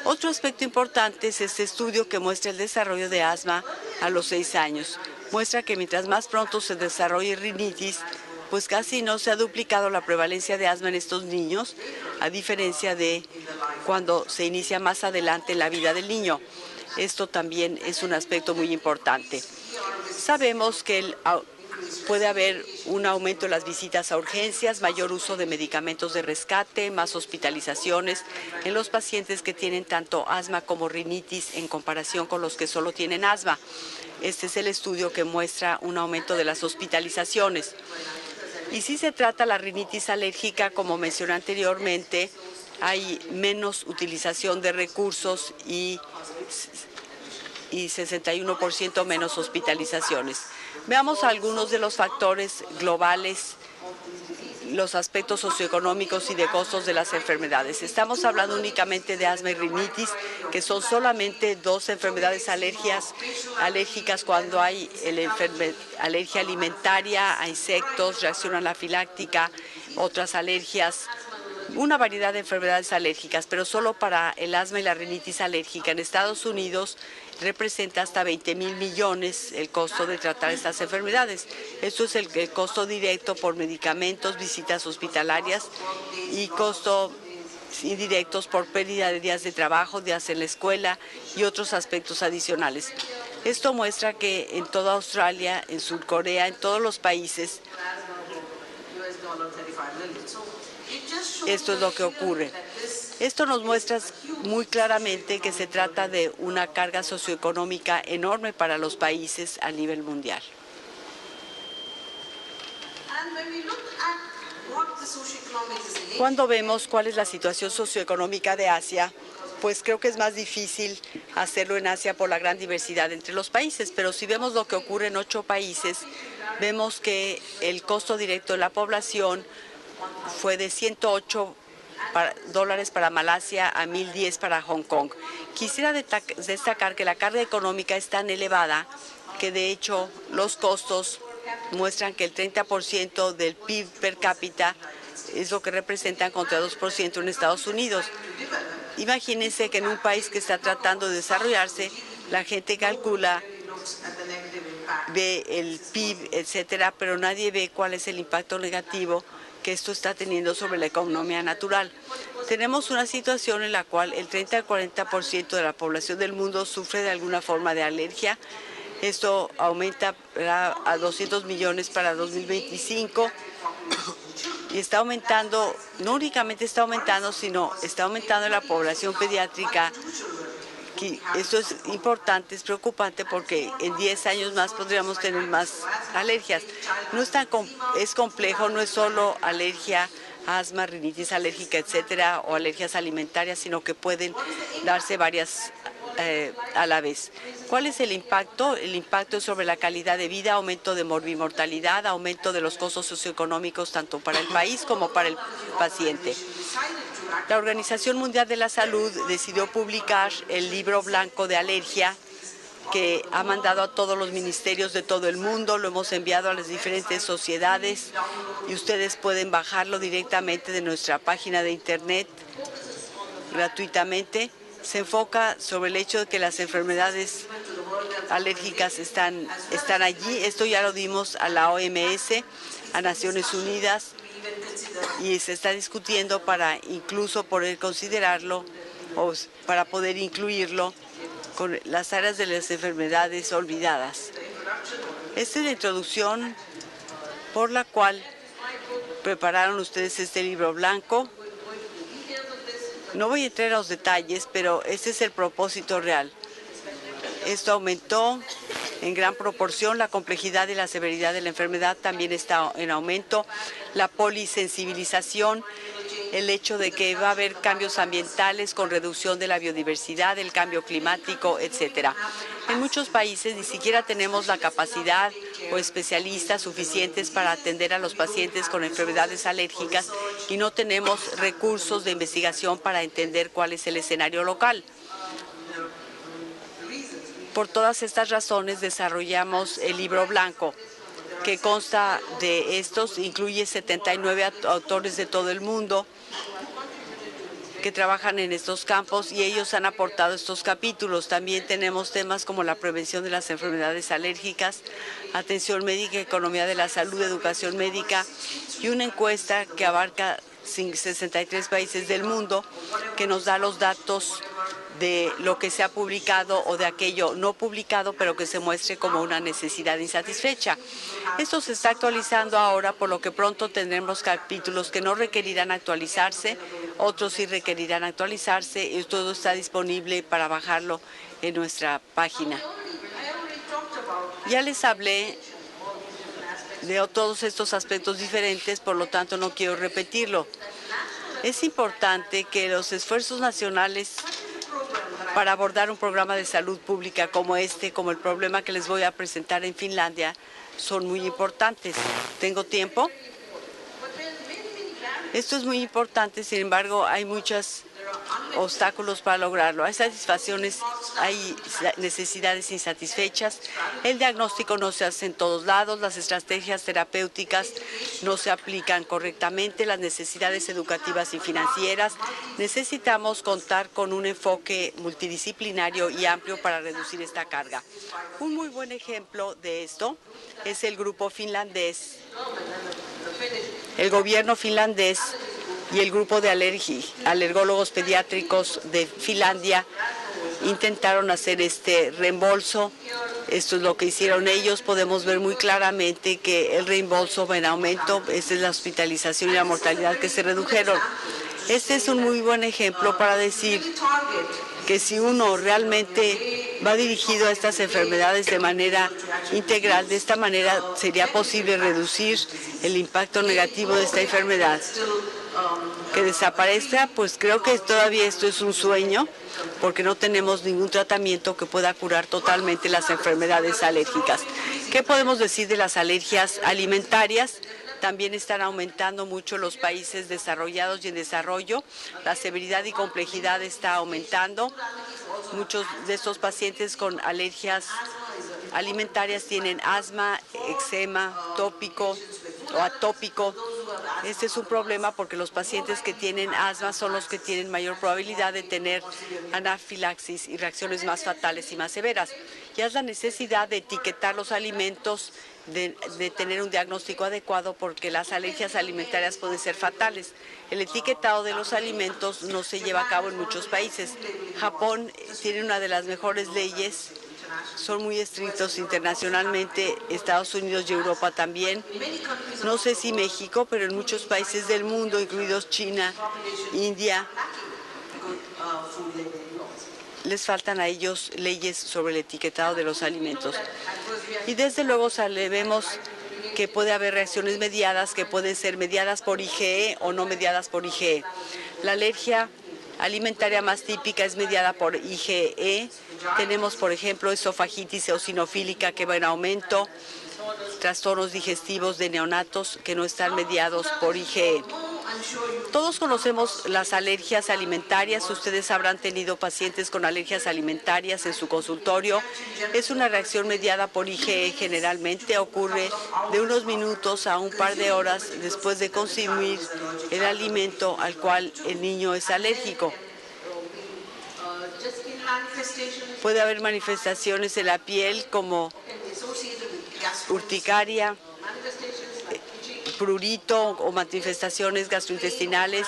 Otro aspecto importante es este estudio que muestra el desarrollo de asma a los 6 años. Muestra que mientras más pronto se desarrolle rinitis, pues casi no se ha duplicado la prevalencia de asma en estos niños, a diferencia de cuando se inicia más adelante en la vida del niño. Esto también es un aspecto muy importante. Sabemos que puede haber un aumento en las visitas a urgencias, mayor uso de medicamentos de rescate, más hospitalizaciones en los pacientes que tienen tanto asma como rinitis en comparación con los que solo tienen asma. Este es el estudio que muestra un aumento de las hospitalizaciones. Y si se trata la rinitis alérgica, como mencioné anteriormente, hay menos utilización de recursos y 61% menos hospitalizaciones. Veamos algunos de los factores globales, los aspectos socioeconómicos y de costos de las enfermedades. Estamos hablando únicamente de asma y rinitis, que son solamente dos enfermedades alérgicas cuando hay alergia alimentaria a insectos, reacción anafiláctica, otras alergias, una variedad de enfermedades alérgicas, pero solo para el asma y la rinitis alérgica en Estados Unidos representa hasta 20,000 millones el costo de tratar estas enfermedades. Esto es el costo directo por medicamentos, visitas hospitalarias y costos indirectos por pérdida de días de trabajo, días en la escuela y otros aspectos adicionales. Esto muestra que en toda Australia, en Sur Corea, en todos los países, esto es lo que ocurre. Esto nos muestra muy claramente que se trata de una carga socioeconómica enorme para los países a nivel mundial. Cuando vemos cuál es la situación socioeconómica de Asia, pues creo que es más difícil hacerlo en Asia por la gran diversidad entre los países, pero si vemos lo que ocurre en 8 países, vemos que el costo directo de la población fue de $108 para Malasia a 1,010 para Hong Kong. Quisiera destacar que la carga económica es tan elevada que de hecho los costos muestran que el 30% del PIB per cápita es lo que representan contra 2% en Estados Unidos. Imagínense que en un país que está tratando de desarrollarse, la gente calcula, ve el PIB, etcétera, pero nadie ve cuál es el impacto negativo que esto está teniendo sobre la economía natural. Tenemos una situación en la cual el 30 al 40% de la población del mundo sufre de alguna forma de alergia Esto aumenta a 200 millones para 2025 y está aumentando, no únicamente está aumentando, sino está aumentando la población pediátrica. Esto es importante, es preocupante porque en 10 años más podríamos tener más alergias. No es es complejo, no es solo alergia, asma, rinitis alérgica, etcétera, o alergias alimentarias, sino que pueden darse varias a la vez. ¿Cuál es el impacto? El impacto es sobre la calidad de vida, aumento de morbimortalidad, aumento de los costos socioeconómicos tanto para el país como para el paciente. La Organización Mundial de la Salud decidió publicar el libro blanco de alergia que ha mandado a todos los ministerios de todo el mundo, lo hemos enviado a las diferentes sociedades y ustedes pueden bajarlo directamente de nuestra página de internet gratuitamente. Se enfoca sobre el hecho de que las enfermedades alérgicas están allí. Esto ya lo dimos a la OMS, a Naciones Unidas, y se está discutiendo para incluso poder considerarlo o para poder incluirlo con las áreas de las enfermedades olvidadas. Esta es la introducción por la cual prepararon ustedes este libro blanco. No voy a entrar a los detalles, pero este es el propósito real. Esto aumentó en gran proporción, la complejidad y la severidad de la enfermedad también está en aumento. La polisensibilización, el hecho de que va a haber cambios ambientales con reducción de la biodiversidad, el cambio climático, etcétera. En muchos países ni siquiera tenemos la capacidad o especialistas suficientes para atender a los pacientes con enfermedades alérgicas y no tenemos recursos de investigación para entender cuál es el escenario local. Por todas estas razones desarrollamos el libro blanco, que consta de estos, incluye 79 autores de todo el mundo que trabajan en estos campos y ellos han aportado estos capítulos. También tenemos temas como la prevención de las enfermedades alérgicas, atención médica, economía de la salud, educación médica y una encuesta que abarca 63 países del mundo que nos da los datos de lo que se ha publicado o de aquello no publicado, pero que se muestre como una necesidad insatisfecha. Esto se está actualizando ahora, por lo que pronto tendremos capítulos que no requerirán actualizarse, otros sí requerirán actualizarse y todo está disponible para bajarlo en nuestra página. Ya les hablé de todos estos aspectos diferentes, por lo tanto no quiero repetirlo. Es importante que los esfuerzos nacionales para abordar un programa de salud pública como este, como el problema que les voy a presentar en Finlandia, son muy importantes. ¿Tengo tiempo? Esto es muy importante, sin embargo, hay muchos obstáculos para lograrlo. Hay satisfacciones, hay necesidades insatisfechas. El diagnóstico no se hace en todos lados, las estrategias terapéuticas no se aplican correctamente, las necesidades educativas y financieras. Necesitamos contar con un enfoque multidisciplinario y amplio para reducir esta carga. Un muy buen ejemplo de esto es el grupo finlandés. El gobierno finlandés y el grupo de alergólogos pediátricos de Finlandia intentaron hacer este reembolso. Esto es lo que hicieron ellos. Podemos ver muy claramente que el reembolso va en aumento. Esta es la hospitalización y la mortalidad que se redujeron. Este es un muy buen ejemplo para decir que si uno realmente va dirigido a estas enfermedades de manera integral, de esta manera sería posible reducir el impacto negativo de esta enfermedad. Que desaparezca, pues creo que todavía esto es un sueño, porque no tenemos ningún tratamiento que pueda curar totalmente las enfermedades alérgicas. ¿Qué podemos decir de las alergias alimentarias? También están aumentando mucho los países desarrollados y en desarrollo. La severidad y complejidad está aumentando. Muchos de estos pacientes con alergias alimentarias tienen asma, eczema, tópico o atópico. Este es un problema porque los pacientes que tienen asma son los que tienen mayor probabilidad de tener anafilaxis y reacciones más fatales y más severas. Ya es la necesidad de etiquetar los alimentos, de tener un diagnóstico adecuado porque las alergias alimentarias pueden ser fatales. El etiquetado de los alimentos no se lleva a cabo en muchos países. Japón tiene una de las mejores leyes son muy estrictos internacionalmente, Estados Unidos y Europa también. No sé si México, pero en muchos países del mundo, incluidos China, India, les faltan a ellos leyes sobre el etiquetado de los alimentos. Y desde luego vemos que puede haber reacciones mediadas que pueden ser mediadas por IgE o no mediadas por IgE. La alergia alimentaria más típica es mediada por IgE. Tenemos, por ejemplo, esofagitis eosinofílica que va en aumento, trastornos digestivos de neonatos que no están mediados por IgE. Todos conocemos las alergias alimentarias. Ustedes habrán tenido pacientes con alergias alimentarias en su consultorio. Es una reacción mediada por IgE. Generalmente ocurre de unos minutos a un par de horas después de consumir el alimento al cual el niño es alérgico. Puede haber manifestaciones en la piel como urticaria, prurito o manifestaciones gastrointestinales,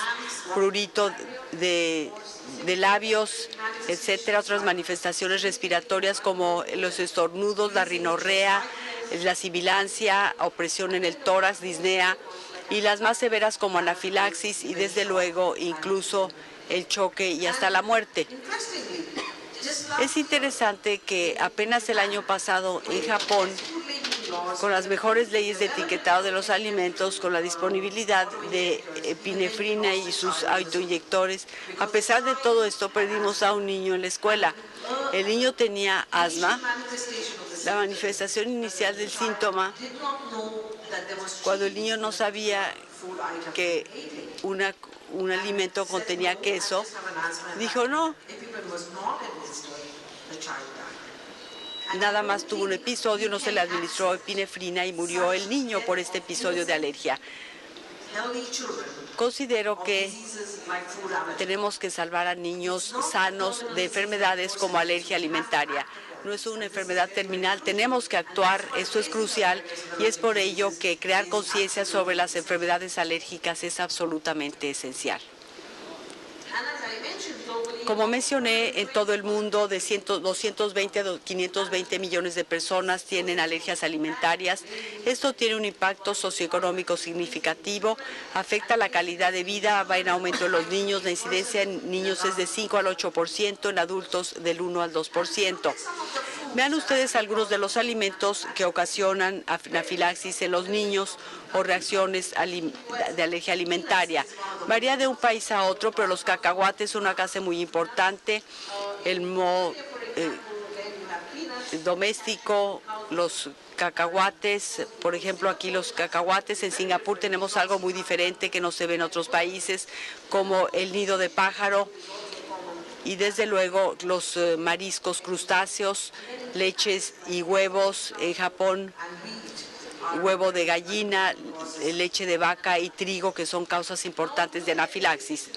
prurito de labios, etcétera. Otras manifestaciones respiratorias como los estornudos, la rinorrea, la sibilancia, opresión en el tórax, disnea, y las más severas como anafilaxis y desde luego incluso el choque y hasta la muerte. Es interesante que apenas el año pasado en Japón, con las mejores leyes de etiquetado de los alimentos, con la disponibilidad de epinefrina y sus autoinyectores, a pesar de todo esto, perdimos a un niño en la escuela. El niño tenía asma. La manifestación inicial del síntoma, cuando el niño no sabía que un alimento contenía queso, dijo no. Nada más tuvo un episodio, no se le administró epinefrina y murió el niño por este episodio de alergia. Considero que tenemos que salvar a niños sanos de enfermedades como alergia alimentaria. No es una enfermedad terminal, tenemos que actuar, esto es crucial, y es por ello que crear conciencia sobre las enfermedades alérgicas es absolutamente esencial. Como mencioné, en todo el mundo de 220 a 520 millones de personas tienen alergias alimentarias. Esto tiene un impacto socioeconómico significativo, afecta la calidad de vida, va en aumento en los niños, la incidencia en niños es de 5 al 8%, en adultos del 1 al 2%. Vean ustedes algunos de los alimentos que ocasionan anafilaxis en los niños o reacciones de alergia alimentaria. Varía de un país a otro, pero los cacahuates son una clase muy importante. El moho doméstico, los cacahuates, por ejemplo, aquí los cacahuates, en Singapur tenemos algo muy diferente que no se ve en otros países, como el nido de pájaro. Y desde luego los mariscos, crustáceos, leches y huevos. En Japón, huevo de gallina, leche de vaca y trigo, que son causas importantes de anafilaxis.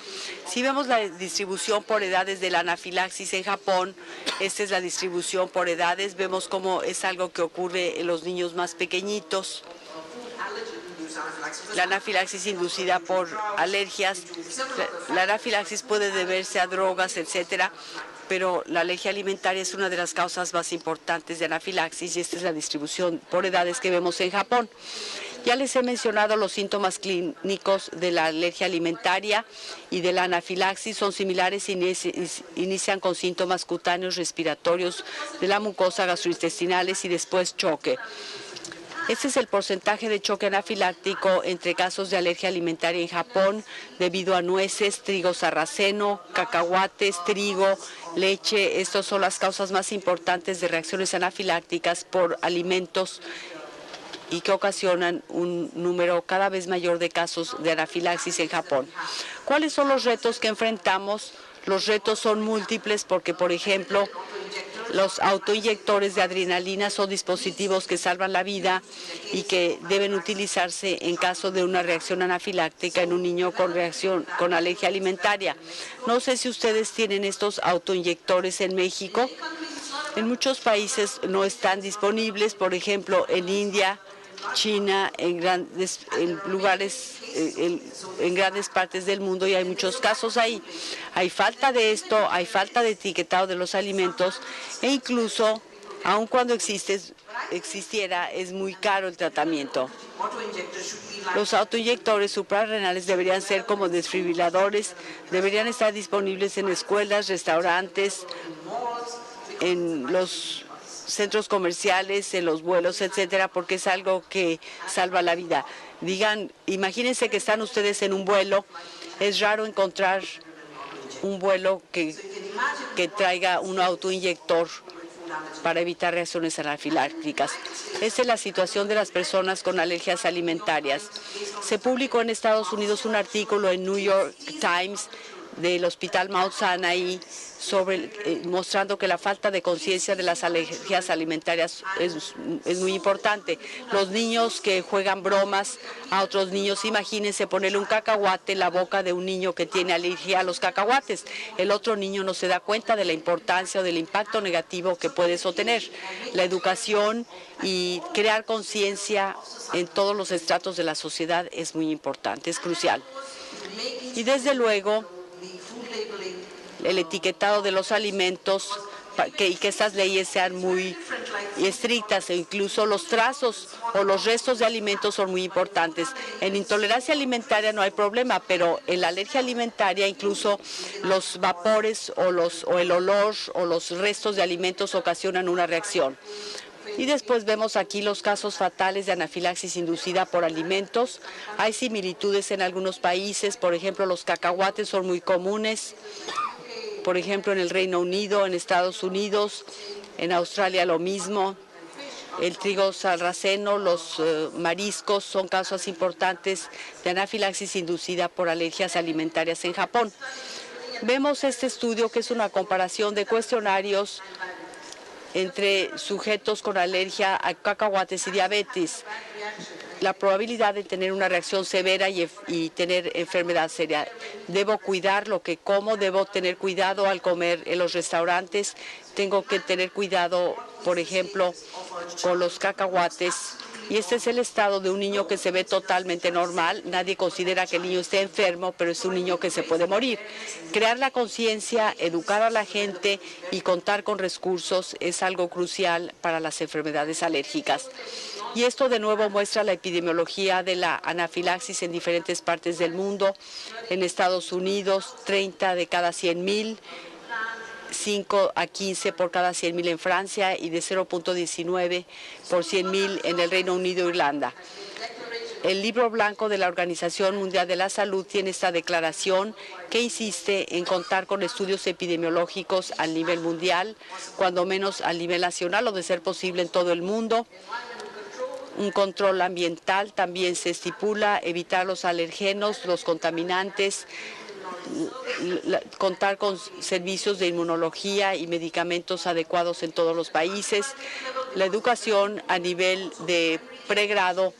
Si vemos la distribución por edades de la anafilaxis en Japón, esta es la distribución por edades. Vemos cómo es algo que ocurre en los niños más pequeñitos. La anafilaxis inducida por alergias, la anafilaxis puede deberse a drogas, etcétera, pero la alergia alimentaria es una de las causas más importantes de anafilaxis y esta es la distribución por edades que vemos en Japón. Ya les he mencionado los síntomas clínicos de la alergia alimentaria y de la anafilaxis. Son similares y inician con síntomas cutáneos, respiratorios, de la mucosa, gastrointestinales y después choque. Este es el porcentaje de choque anafiláctico entre casos de alergia alimentaria en Japón debido a nueces, trigo sarraceno, cacahuates, trigo, leche. Estas son las causas más importantes de reacciones anafilácticas por alimentos y que ocasionan un número cada vez mayor de casos de anafilaxis en Japón. ¿Cuáles son los retos que enfrentamos? Los retos son múltiples porque, por ejemplo, los autoinyectores de adrenalina son dispositivos que salvan la vida y que deben utilizarse en caso de una reacción anafiláctica en un niño con alergia alimentaria. No sé si ustedes tienen estos autoinyectores en México. En muchos países no están disponibles, por ejemplo, en India, China, en grandes partes del mundo, y hay muchos casos ahí. Hay falta de esto, hay falta de etiquetado de los alimentos e incluso Aun cuando existiera, es muy caro el tratamiento. Los autoinyectores suprarrenales deberían ser como desfibriladores, deberían estar disponibles en escuelas, restaurantes, en los centros comerciales, en los vuelos, etcétera, porque es algo que salva la vida. Imagínense que están ustedes en un vuelo, es raro encontrar un vuelo que traiga un autoinyector para evitar reacciones anafilácticas. Esta es la situación de las personas con alergias alimentarias. Se publicó en Estados Unidos un artículo en New York Times del Hospital Mount Sinai mostrando que la falta de conciencia de las alergias alimentarias es muy importante. Los niños que juegan bromas a otros niños, imagínense ponerle un cacahuate en la boca de un niño que tiene alergia a los cacahuates. El otro niño no se da cuenta de la importancia o del impacto negativo que puede eso tener. La educación y crear conciencia en todos los estratos de la sociedad es muy importante, es crucial. Y desde luego, el etiquetado de los alimentos y que estas leyes sean muy estrictas, e incluso los trazos o los restos de alimentos son muy importantes. En intolerancia alimentaria no hay problema, pero en la alergia alimentaria incluso los vapores o el olor o los restos de alimentos ocasionan una reacción. Y después vemos aquí los casos fatales de anafilaxis inducida por alimentos. Hay similitudes en algunos países, por ejemplo, los cacahuates son muy comunes. Por ejemplo, en el Reino Unido, en Estados Unidos, en Australia lo mismo. El trigo sarraceno, los mariscos son casos importantes de anafilaxis inducida por alergias alimentarias en Japón. Vemos este estudio que es una comparación de cuestionarios entre sujetos con alergia a cacahuates y diabetes. La probabilidad de tener una reacción severa y tener enfermedad seria. Debo cuidar lo que como, debo tener cuidado al comer en los restaurantes, tengo que tener cuidado, por ejemplo, con los cacahuates. Y este es el estado de un niño que se ve totalmente normal. Nadie considera que el niño esté enfermo, pero es un niño que se puede morir. Crear la conciencia, educar a la gente y contar con recursos es algo crucial para las enfermedades alérgicas. Y esto de nuevo muestra la epidemiología de la anafilaxis en diferentes partes del mundo. En Estados Unidos, 30 de cada 100,000. 5 a 15 por cada 100,000 en Francia y de 0.19 por 100,000 en el Reino Unido e Irlanda. El libro blanco de la Organización Mundial de la Salud tiene esta declaración que insiste en contar con estudios epidemiológicos a nivel mundial, cuando menos a nivel nacional o de ser posible en todo el mundo. Un control ambiental también se estipula, evitar los alergenos, los contaminantes, contar con servicios de inmunología y medicamentos adecuados en todos los países, la educación a nivel de pregrado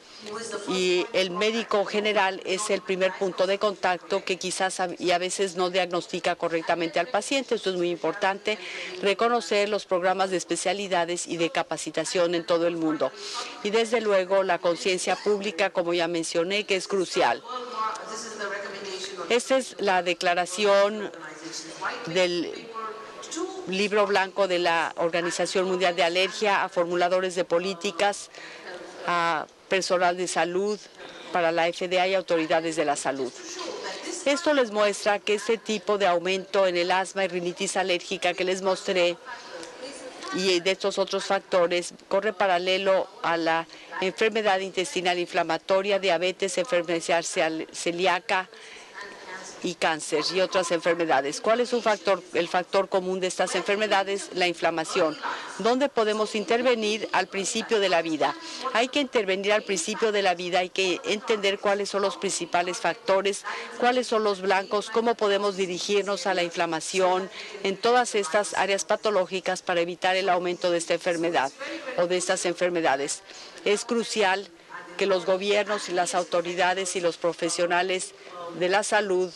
y el médico general es el primer punto de contacto que quizás y a veces no diagnostica correctamente al paciente. Esto es muy importante, reconocer los programas de especialidades y de capacitación en todo el mundo. Y desde luego la conciencia pública, como ya mencioné, que es crucial. Esta es la declaración del libro blanco de la Organización Mundial de Alergia a formuladores de políticas, a personal de salud, para la FDA y autoridades de la salud. Esto les muestra que este tipo de aumento en el asma y rinitis alérgica que les mostré y de estos otros factores corre paralelo a la enfermedad intestinal inflamatoria, diabetes, enfermedad celíaca y cáncer y otras enfermedades. ¿Cuál es el factor común de estas enfermedades? La inflamación. ¿Dónde podemos intervenir? Al principio de la vida. Hay que intervenir al principio de la vida, hay que entender cuáles son los principales factores, cuáles son los blancos, cómo podemos dirigirnos a la inflamación en todas estas áreas patológicas para evitar el aumento de esta enfermedad o de estas enfermedades. Es crucial que los gobiernos y las autoridades y los profesionales de la salud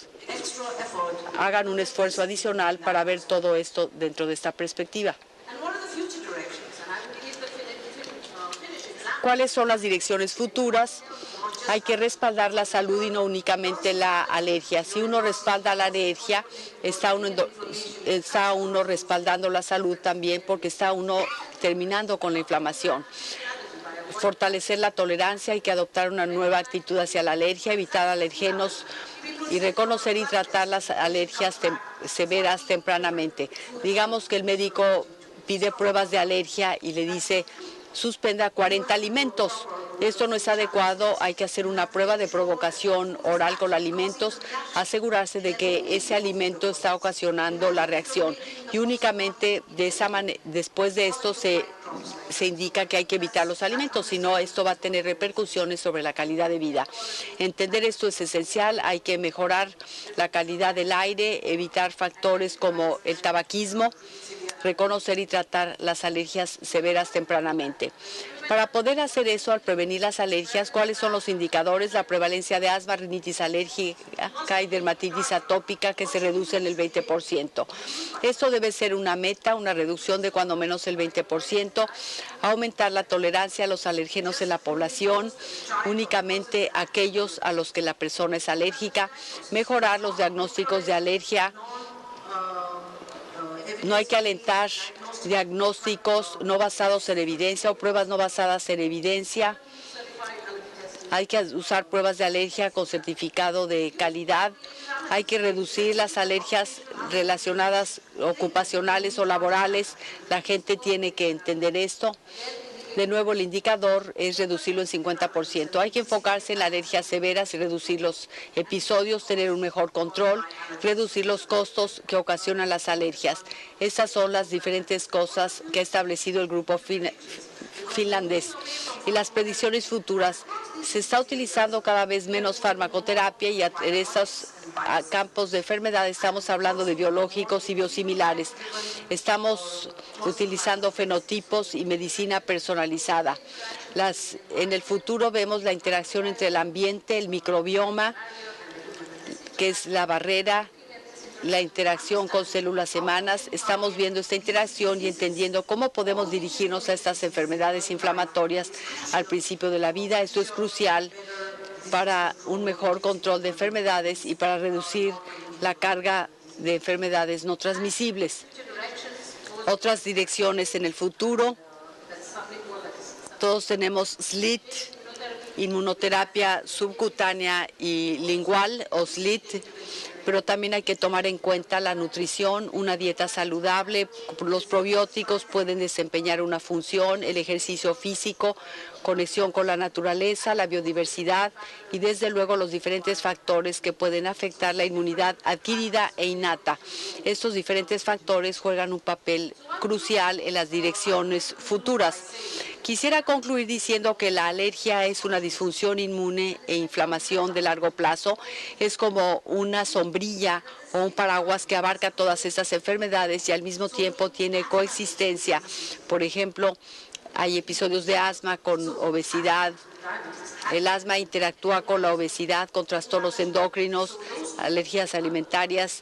hagan un esfuerzo adicional para ver todo esto dentro de esta perspectiva. ¿Cuáles son las direcciones futuras? Hay que respaldar la salud y no únicamente la alergia. Si uno respalda la alergia, está uno respaldando la salud también, porque está uno terminando con la inflamación. Fortalecer la tolerancia, hay que adoptar una nueva actitud hacia la alergia, evitar alergenos y reconocer y tratar las alergias severas tempranamente. Digamos que el médico pide pruebas de alergia y le dice suspenda 40 alimentos. Esto no es adecuado, hay que hacer una prueba de provocación oral con alimentos, asegurarse de que ese alimento está ocasionando la reacción y únicamente de esa después de esto se indica que hay que evitar los alimentos, si no esto va a tener repercusiones sobre la calidad de vida. Entender esto es esencial, hay que mejorar la calidad del aire, evitar factores como el tabaquismo, reconocer y tratar las alergias severas tempranamente. Para poder hacer eso, al prevenir las alergias, ¿cuáles son los indicadores? La prevalencia de asma, rinitis alérgica y dermatitis atópica que se reduce en el 20%. Esto debe ser una meta, una reducción de cuando menos el 20%, aumentar la tolerancia a los alérgenos en la población, únicamente aquellos a los que la persona es alérgica, mejorar los diagnósticos de alergia. No hay que alentar diagnósticos no basados en evidencia o pruebas no basadas en evidencia. Hay que usar pruebas de alergia con certificado de calidad. Hay que reducir las alergias relacionadas ocupacionales o laborales. La gente tiene que entender esto. De nuevo, el indicador es reducirlo en 50%. Hay que enfocarse en las alergias severas y reducir los episodios, tener un mejor control, reducir los costos que ocasionan las alergias. Esas son las diferentes cosas que ha establecido el grupo finlandés. Y las predicciones futuras. Se está utilizando cada vez menos farmacoterapia y en estos campos de enfermedad estamos hablando de biológicos y biosimilares. Estamos utilizando fenotipos y medicina personalizada. En el futuro vemos la interacción entre el ambiente, el microbioma, que es la barrera, la interacción con células humanas. Estamos viendo esta interacción y entendiendo cómo podemos dirigirnos a estas enfermedades inflamatorias al principio de la vida. Esto es crucial para un mejor control de enfermedades y para reducir la carga de enfermedades no transmisibles. Otras direcciones en el futuro. Todos tenemos SLIT, inmunoterapia subcutánea y lingual o SLIT, pero también hay que tomar en cuenta la nutrición, una dieta saludable. Los probióticos pueden desempeñar una función, el ejercicio físico, conexión con la naturaleza, la biodiversidad y desde luego los diferentes factores que pueden afectar la inmunidad adquirida e innata. Estos diferentes factores juegan un papel crucial en las direcciones futuras. Quisiera concluir diciendo que la alergia es una disfunción inmune e inflamación de largo plazo. Es como una sombrilla o un paraguas que abarca todas estas enfermedades y al mismo tiempo tiene coexistencia. Por ejemplo, hay episodios de asma con obesidad. El asma interactúa con la obesidad, con trastornos endocrinos, alergias alimentarias.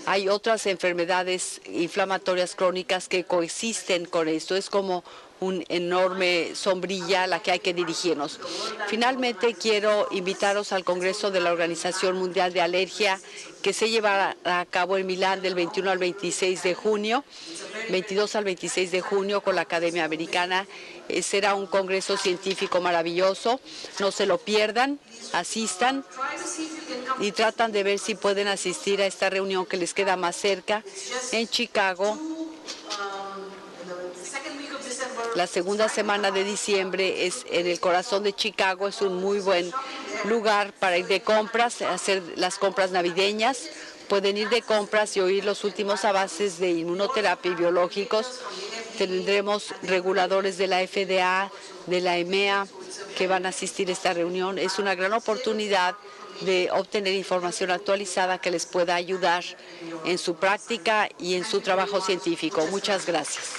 Hay otras enfermedades inflamatorias crónicas que coexisten con esto. Es como una enorme sombrilla a la que hay que dirigirnos. Finalmente, quiero invitaros al Congreso de la Organización Mundial de Alergia, que se llevará a cabo en Milán del 21 al 26 de junio, 22 al 26 de junio con la Academia Americana. Será un congreso científico maravilloso. No se lo pierdan, asistan y tratan de ver si pueden asistir a esta reunión que les queda más cerca en Chicago. La segunda semana de diciembre es en el corazón de Chicago. Es un muy buen lugar para ir de compras, hacer las compras navideñas. Pueden ir de compras y oír los últimos avances de inmunoterapia y biológicos. Tendremos reguladores de la FDA, de la EMEA, que van a asistir a esta reunión. Es una gran oportunidad de obtener información actualizada que les pueda ayudar en su práctica y en su trabajo científico. Muchas gracias.